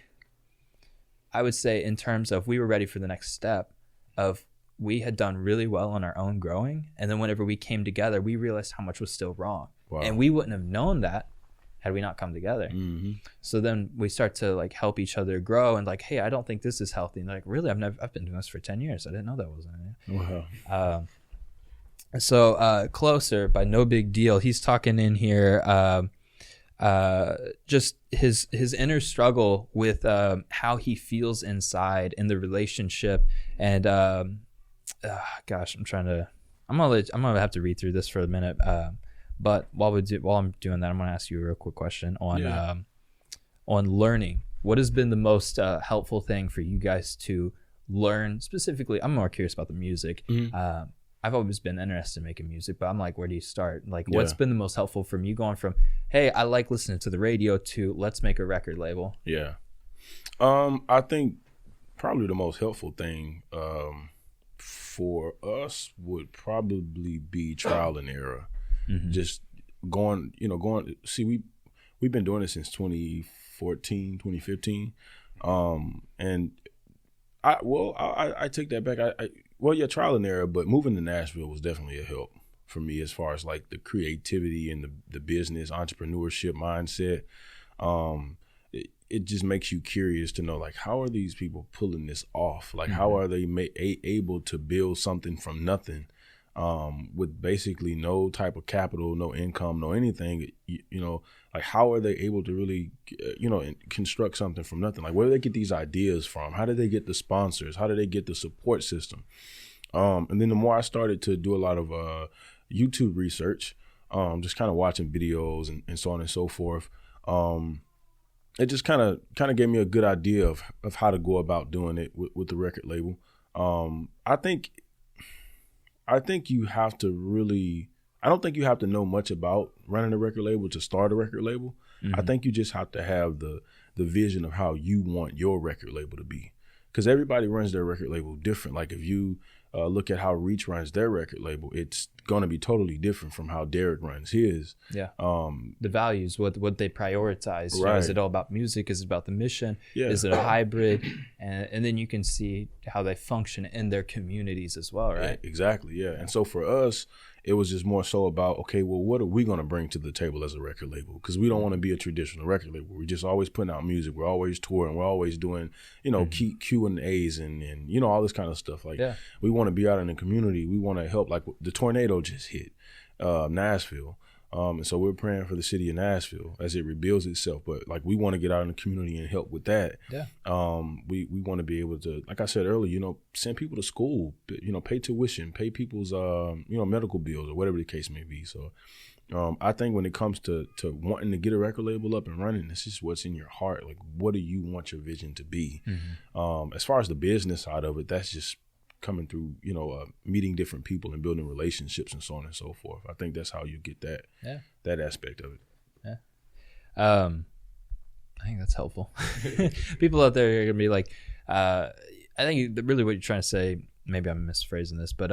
A: I would say, in terms of we were ready for the next step of we had done really well on our own growing. And then whenever we came together, we realized how much was still wrong. Wow. And we wouldn't have known that had we not come together. So then we start to like help each other grow, and like, hey, I don't think this is healthy. And like, really, I've been doing this for 10 years. I didn't know that wasn't it.
B: Wow.
A: So Closer by No Big Deal, he's talking in here just his inner struggle with how he feels inside in the relationship. And gosh, I'm gonna have to read through this for a minute. But while I'm doing that, I'm gonna ask you a real quick question on learning. What has been the most helpful thing for you guys to learn specifically? I'm more curious about the music. I've always been interested in making music, but I'm like, where do you start? Like, what's been the most helpful from you going from, hey, I like listening to the radio, to let's make a record label?
B: I think probably the most helpful thing for us would probably be trial and error. Just going. See, we've been doing it since 2014, 2015, and I take that back. Trial and error, but moving to Nashville was definitely a help for me as far as like the creativity and the business entrepreneurship mindset. It just makes you curious to know, like, how are these people pulling this off? Like, how are they able to build something from nothing? With basically no type of capital, no income, no anything, like how are they able to really, construct something from nothing? Like, where do they get these ideas from? How do they get the sponsors? How do they get the support system? And then the more I started to do a lot of YouTube research, just kind of watching videos and so on and so forth, it just kind of gave me a good idea of how to go about doing it with the record label. I think you have to really, I don't think you have to know much about running a record label to start a record label. I think you just have to have the vision of how you want your record label to be. Because everybody runs their record label different. Like if you look at how Reach runs their record label, it's going to be totally different from how Derek runs his.
A: The values, what they prioritize.
B: Right.
A: Is it all about music? Is it about the mission? Is it a hybrid? And then you can see how they function in their communities as well, right?
B: Exactly. And so for us, It was just more so about, okay, well, what are we going to bring to the table as a record label? Because we don't want to be a traditional record label. We're just always putting out music. We're always touring. We're always doing, Q&As and all this kind of stuff. Like, we want to be out in the community. We want to help. Like, the tornado just hit Nashville. And so we're praying for the city of Nashville as it rebuilds itself. But like, we want to get out in the community and help with that.
A: Yeah.
B: We want to be able to, like I said earlier, send people to school, pay tuition, pay people's, medical bills or whatever the case may be. So I think when it comes to wanting to get a record label up and running, it's just what's in your heart. Like, what do you want your vision to be? As far as the business side of it, that's just coming through, meeting different people and building relationships and so on and so forth. I think that's how you get that aspect of it.
A: Yeah. I think that's helpful. People out there are gonna be like, I think really what you're trying to say, maybe I'm misphrasing this, but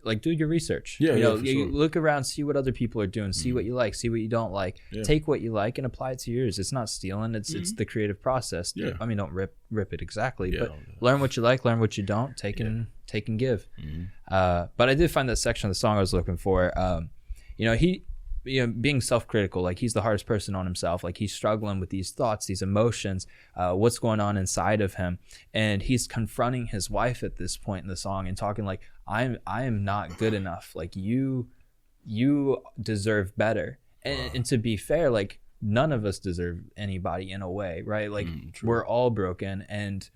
A: like, do your research.
B: Sure.
A: Look around, see what other people are doing, see what you like, see what you don't like. Take what you like and apply it to yours. It's not stealing. It's the creative process. I mean, don't rip it exactly, but learn what you like, learn what you don't. Take and give. But I did find that section of the song I was looking for. Being self-critical, like, he's the hardest person on himself. Like, he's struggling with these thoughts, these emotions, what's going on inside of him, and he's confronting his wife at this point in the song and talking like, I am not good enough. Like, you deserve better. And to be fair, like, none of us deserve anybody in a way, right? Like, we're all broken, and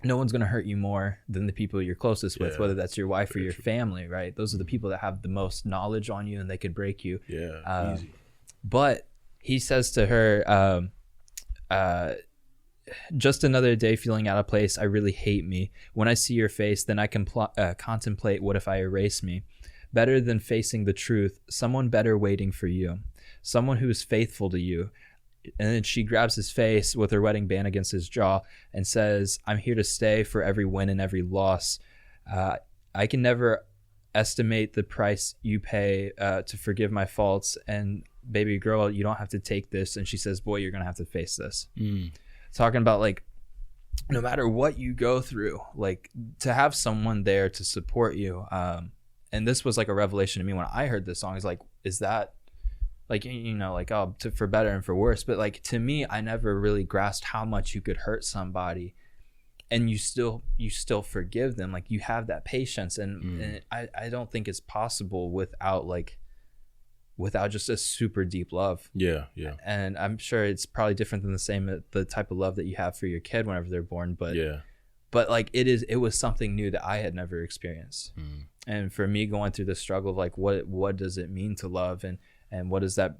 A: no one's going to hurt you more than the people you're closest with, whether that's your wife or your family, right? Those are the people that have the most knowledge on you, and they could break you. Easy. But he says to her, just another day feeling out of place. I really hate me. When I see your face, then I can contemplate, what if I erase me? Better than facing the truth, someone better waiting for you, someone who is faithful to you. And then she grabs his face with her wedding band against his jaw and says, I'm here to stay for every win and every loss. I can never estimate the price you pay to forgive my faults. And baby girl, you don't have to take this. And she says, boy, you're going to have to face this. Talking about, like, no matter what you go through, like, to have someone there to support you. And this was like a revelation to me when I heard this song. Is like, is that, like, like, for better and for worse. But, like, to me, I never really grasped how much you could hurt somebody and you still forgive them. Like, you have that patience. And I don't think it's possible without just a super deep love. Yeah. And I'm sure it's probably different than the type of love that you have for your kid whenever they're born. But like, it was something new that I had never experienced. And for me, going through the struggle of, like, what does it mean to love, and what does that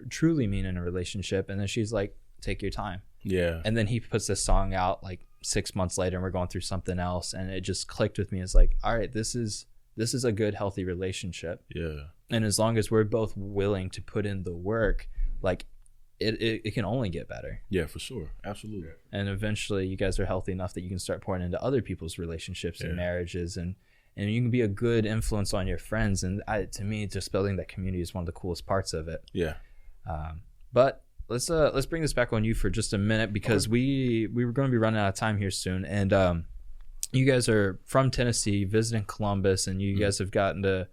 A: truly mean in a relationship? And then she's like, take your time. Yeah. And then he puts this song out like 6 months later, and we're going through something else, and it just clicked with me. It's like, all right, this is a good, healthy relationship. Yeah. And as long as we're both willing to put in the work, like, it can only get better.
B: Yeah, for sure. Absolutely.
A: And eventually you guys are healthy enough that you can start pouring into other people's relationships and marriages, and you can be a good influence on your friends. And to me, just building that community is one of the coolest parts of it. Yeah. But let's bring this back on you for just a minute, because we were going to be running out of time here soon. And you guys are from Tennessee, visiting Columbus, and you guys have gotten to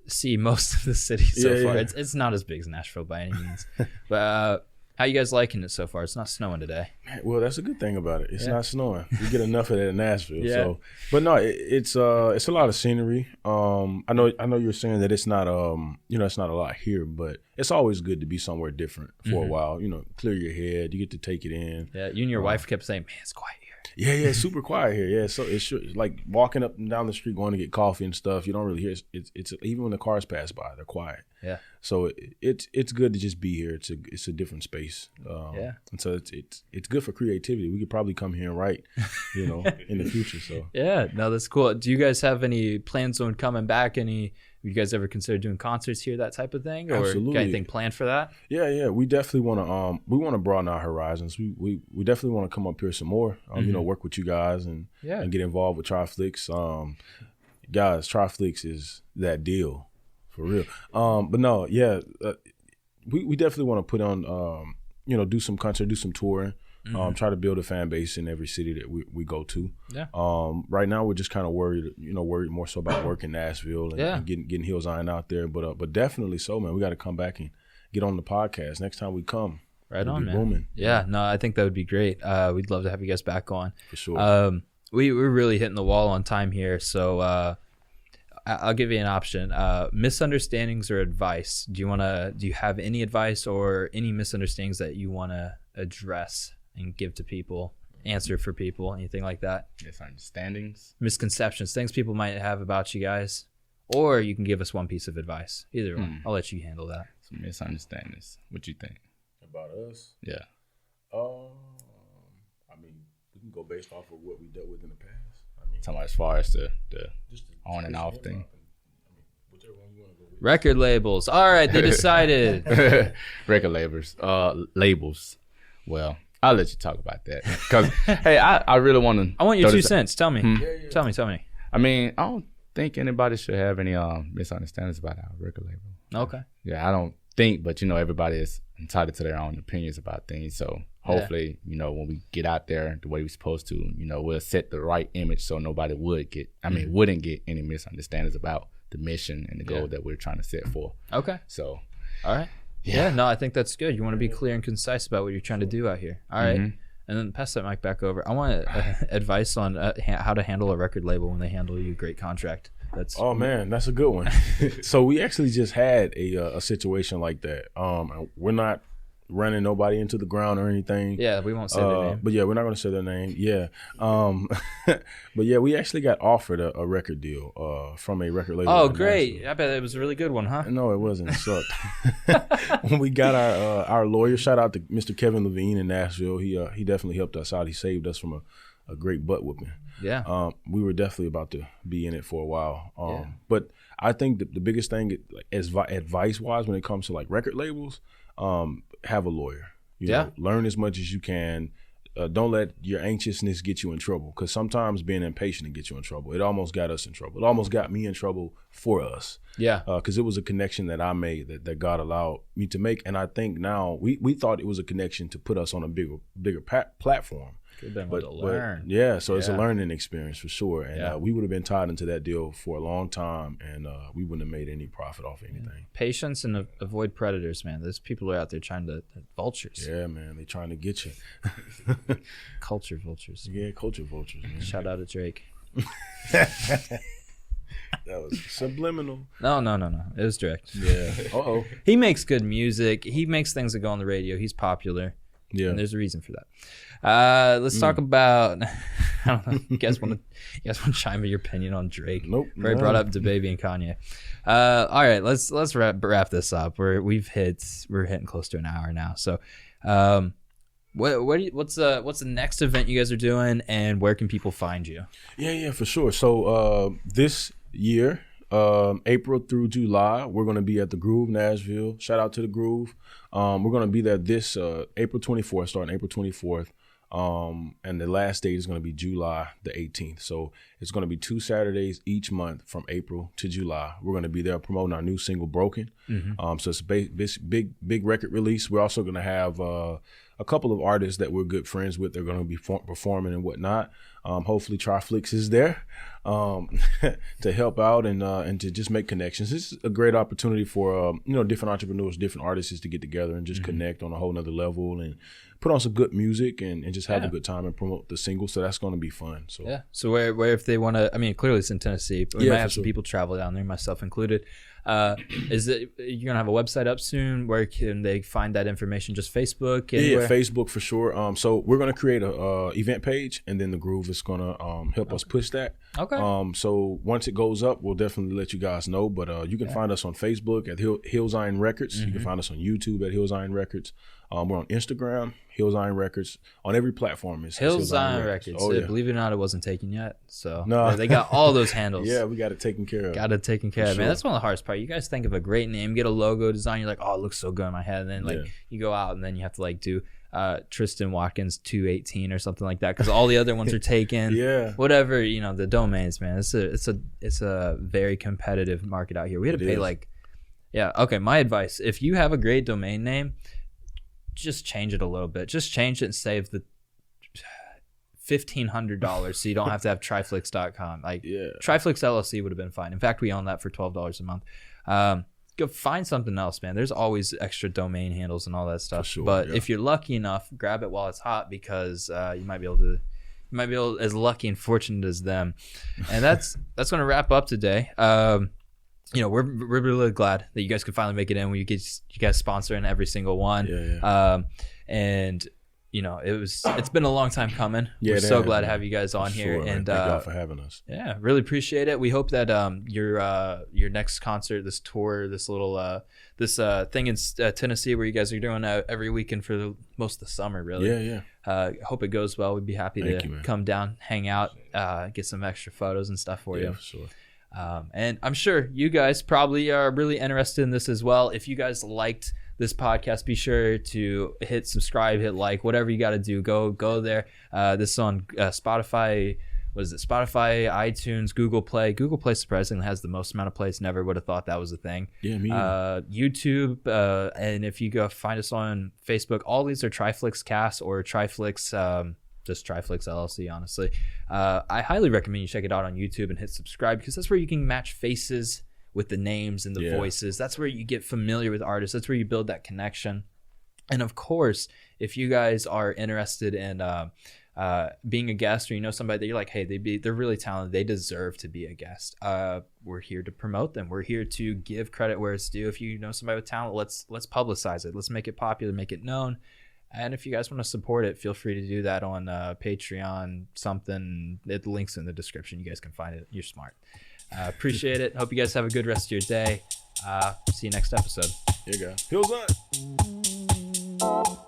A: see most of the city so far. Yeah. It's not as big as Nashville by any means. But how you guys liking it so far? It's not snowing today.
B: Well, that's a good thing about it. It's not snowing. We get enough of that in Nashville. Yeah. So, but no, it's a lot of scenery. I know you're saying that it's not it's not a lot here, but it's always good to be somewhere different for a while. Clear your head. You get to take it in.
A: Yeah, you and your wife kept saying, "Man, it's quiet here."
B: Yeah, it's super quiet here. Yeah, so it's like walking up and down the street, going to get coffee and stuff. You don't really hear it's even when the cars pass by, they're quiet. Yeah. So it's good to just be here. It's a different space. And so it's good for creativity. We could probably come here and write, in the future. So
A: yeah, no, that's cool. Do you guys have any plans on coming back? You guys ever consider doing concerts here, that type of thing? Or
B: Absolutely.
A: Got anything planned for that?
B: Yeah. We definitely want to broaden our horizons. We definitely want to come up here some more. Work with you guys and get involved with TRIFLIX. Guys, TRIFLIX is that deal for real. But no, we definitely want to put on do some concert, do some touring. Try to build a fan base in every city that we go to.
A: Yeah.
B: Right now we're just kind of worried more so about work in Nashville and getting Hillzion out there. But definitely so, man. We got to come back and get on the podcast next time we come.
A: Right on, man.
B: Booming.
A: Yeah, no, I think that would be great. We'd love to have you guys back on.
B: For sure.
A: We're really hitting the wall on time here, so I'll give you an option. Misunderstandings or advice. Do you have any advice or any misunderstandings that you want to address and give to people, answer for people, anything like that?
C: Misunderstandings,
A: misconceptions, things people might have about you guys, or you can give us one piece of advice. Either one. I'll let you handle that.
C: Some misunderstandings. What you think
B: about us?
C: Yeah.
B: I mean, we can go based off of what we dealt with in the past. I mean,
C: talking about as far as the on and off thing.
B: Whichever one you want to go with.
A: Record labels. All right, they decided.
C: Record labels. Well, I'll let you talk about that because hey, I really want to.
A: I want your 2 cents. Tell me. Tell me.
C: I mean, I don't think anybody should have any misunderstandings about our record label.
A: Okay.
C: Yeah, I don't think, but everybody is entitled to their own opinions about things. So hopefully, when we get out there the way we're supposed to, we'll set the right image so nobody wouldn't get any misunderstandings about the mission and the goal that we're trying to set for.
A: Okay.
C: So,
A: all right. Yeah, no, I think that's good. You want to be clear and concise about what you're trying to do out here. All right. And then pass that mic back over. I want advice on how to handle a record label when they handle you a great contract.
B: Oh man, that's a good one. So we actually just had a situation like that. We're not running nobody into the ground or anything.
A: Yeah, we won't say their name.
B: But yeah, we're not going to say their name. Yeah. But yeah, we actually got offered a record deal from a record label.
A: Oh, great. I bet it was a really good one, huh?
B: No, it wasn't. It sucked. When we got our lawyer, shout out to Mr. Kevin Levine in Nashville. He definitely helped us out. He saved us from a great butt whooping.
A: Yeah.
B: We were definitely about to be in it for a while. But I think the biggest thing, like, advice-wise, when it comes to like record labels, have a lawyer. You know, learn as much as you can. Don't let your anxiousness get you in trouble, because sometimes being impatient can get you in trouble. It almost got us in trouble. It almost got me in trouble for us.
A: Yeah.
B: Because it was a connection that I made that God allowed me to make. And I think now we thought it was a connection to put us on a bigger platform.
A: Could have been to learn.
B: So it's a learning experience for sure. And we would have been tied into that deal for a long time, and we wouldn't have made any profit off anything.
A: Patience and avoid predators, man. Those people are out there trying to vultures.
B: Yeah, man. They're trying to get you.
A: Culture vultures.
B: Yeah, culture vultures, man.
A: Shout out to Drake.
B: That was subliminal.
A: No. It was direct.
B: Yeah. Uh-oh.
A: He makes good music. He makes things that go on the radio. He's popular.
B: Yeah.
A: And there's a reason for that. Let's talk about. I don't know. You guys want to chime in your opinion on Drake?
B: Nope.
A: Very brought up DaBaby and Kanye. All right, let's wrap this up. We're hitting close to an hour now. So, what's the next event you guys are doing, and where can people find you?
B: Yeah, for sure. So this year, April through July, we're going to be at the Groove, Nashville. Shout out to the Groove. We're going to be there this April 24th, starting April 24th. And the last date is going to be July the 18th. So it's going to be 2 Saturdays each month from April to July. We're going to be there promoting our new single, Broken. So it's a big record release. We're also going to have a couple of artists that we're good friends with. They're going to be performing and whatnot. Hopefully TRIFLIX is there to help out and to just make connections. This is a great opportunity for different entrepreneurs, different artists to get together and just connect on a whole nother level and put on some good music and just have a good time and promote the single. So that's going to be fun.
A: So where if they want to, I mean, clearly it's in Tennessee, but we might have some people travel down there, myself included. Is it you're gonna have a website up soon? Where can they find that information? Just Facebook?
B: Yeah, Facebook for sure. So we're gonna create a event page, and then the Groove is gonna help us push that.
A: Okay.
B: So once it goes up, we'll definitely let you guys know. But you can find us on Facebook at Hillzion Records. You can find us on YouTube at Hillzion Records. We're on Instagram, Hillzion Records. On every platform is
A: Hillzion Records.
B: Oh, yeah.
A: Believe it or not, it wasn't taken yet. So they got all those handles.
B: Yeah, we got it taken care of.
A: Man. That's one of the hardest part. You guys think of a great name, get a logo design. You're like, oh, it looks so good in my head. And then you go out and then you have to do Tristan Watkins 218 or something like that because all the other ones are taken. Whatever, the domains, man. It's a very competitive market out here. We had to pay my advice, if you have a great domain name, just change it a little bit. Just change it and save $1,500 so you don't have to have TRIFLIX.com. Like
B: Yeah.
A: TRIFLIX LLC would have been fine. In fact, we own that for $12 a month. Go find something else, man. There's always extra domain handles and all that stuff.
B: Sure,
A: but
B: yeah.
A: if you're lucky enough, grab it while it's hot, because you might be able as lucky and fortunate as them. And that's going to wrap up today. You know, we're really glad that you guys could finally make it in. You guys sponsoring every single one.
B: Yeah.
A: And you know, it's been a long time coming.
B: Yeah,
A: We're so glad to have you guys on here.
B: Sure,
A: and
B: thank y'all for having us.
A: yeah, really appreciate it. We hope that your next concert, this tour, this little this thing in Tennessee where you guys are doing every weekend for most of the summer, really.
B: Yeah.
A: Hope it goes well. We'd be happy to come down, hang out, get some extra photos and stuff for you.
B: For sure.
A: And I'm sure you guys probably are really interested in this as well. If you guys liked this podcast, be sure to hit subscribe, hit like, whatever you got to do. Go there. This is on Spotify. What is it? Spotify, iTunes, Google Play. Google Play surprisingly has the most amount of plays. Never would have thought that was a thing.
B: Yeah, me either.
A: YouTube, and if you go find us on Facebook, all these are TRIFLIX Cast or TRIFLIX, just TRIFLIX LLC, honestly. I highly recommend you check it out on YouTube and hit subscribe, because that's where you can match faces with the names and the voices. That's where you get familiar with artists. That's where you build that connection. And of course, if you guys are interested in being a guest, or you know somebody that you're like, hey, they're really talented, they deserve to be a guest, we're here to promote them. We're here to give credit where it's due. If you know somebody with talent, let's publicize it. Let's make it popular, make it known. And if you guys want to support it, feel free to do that on Patreon, something. The link's in the description. You guys can find it. You're smart. Appreciate it. Hope you guys have a good rest of your day. See you next episode.
B: Here you go. Hillzion.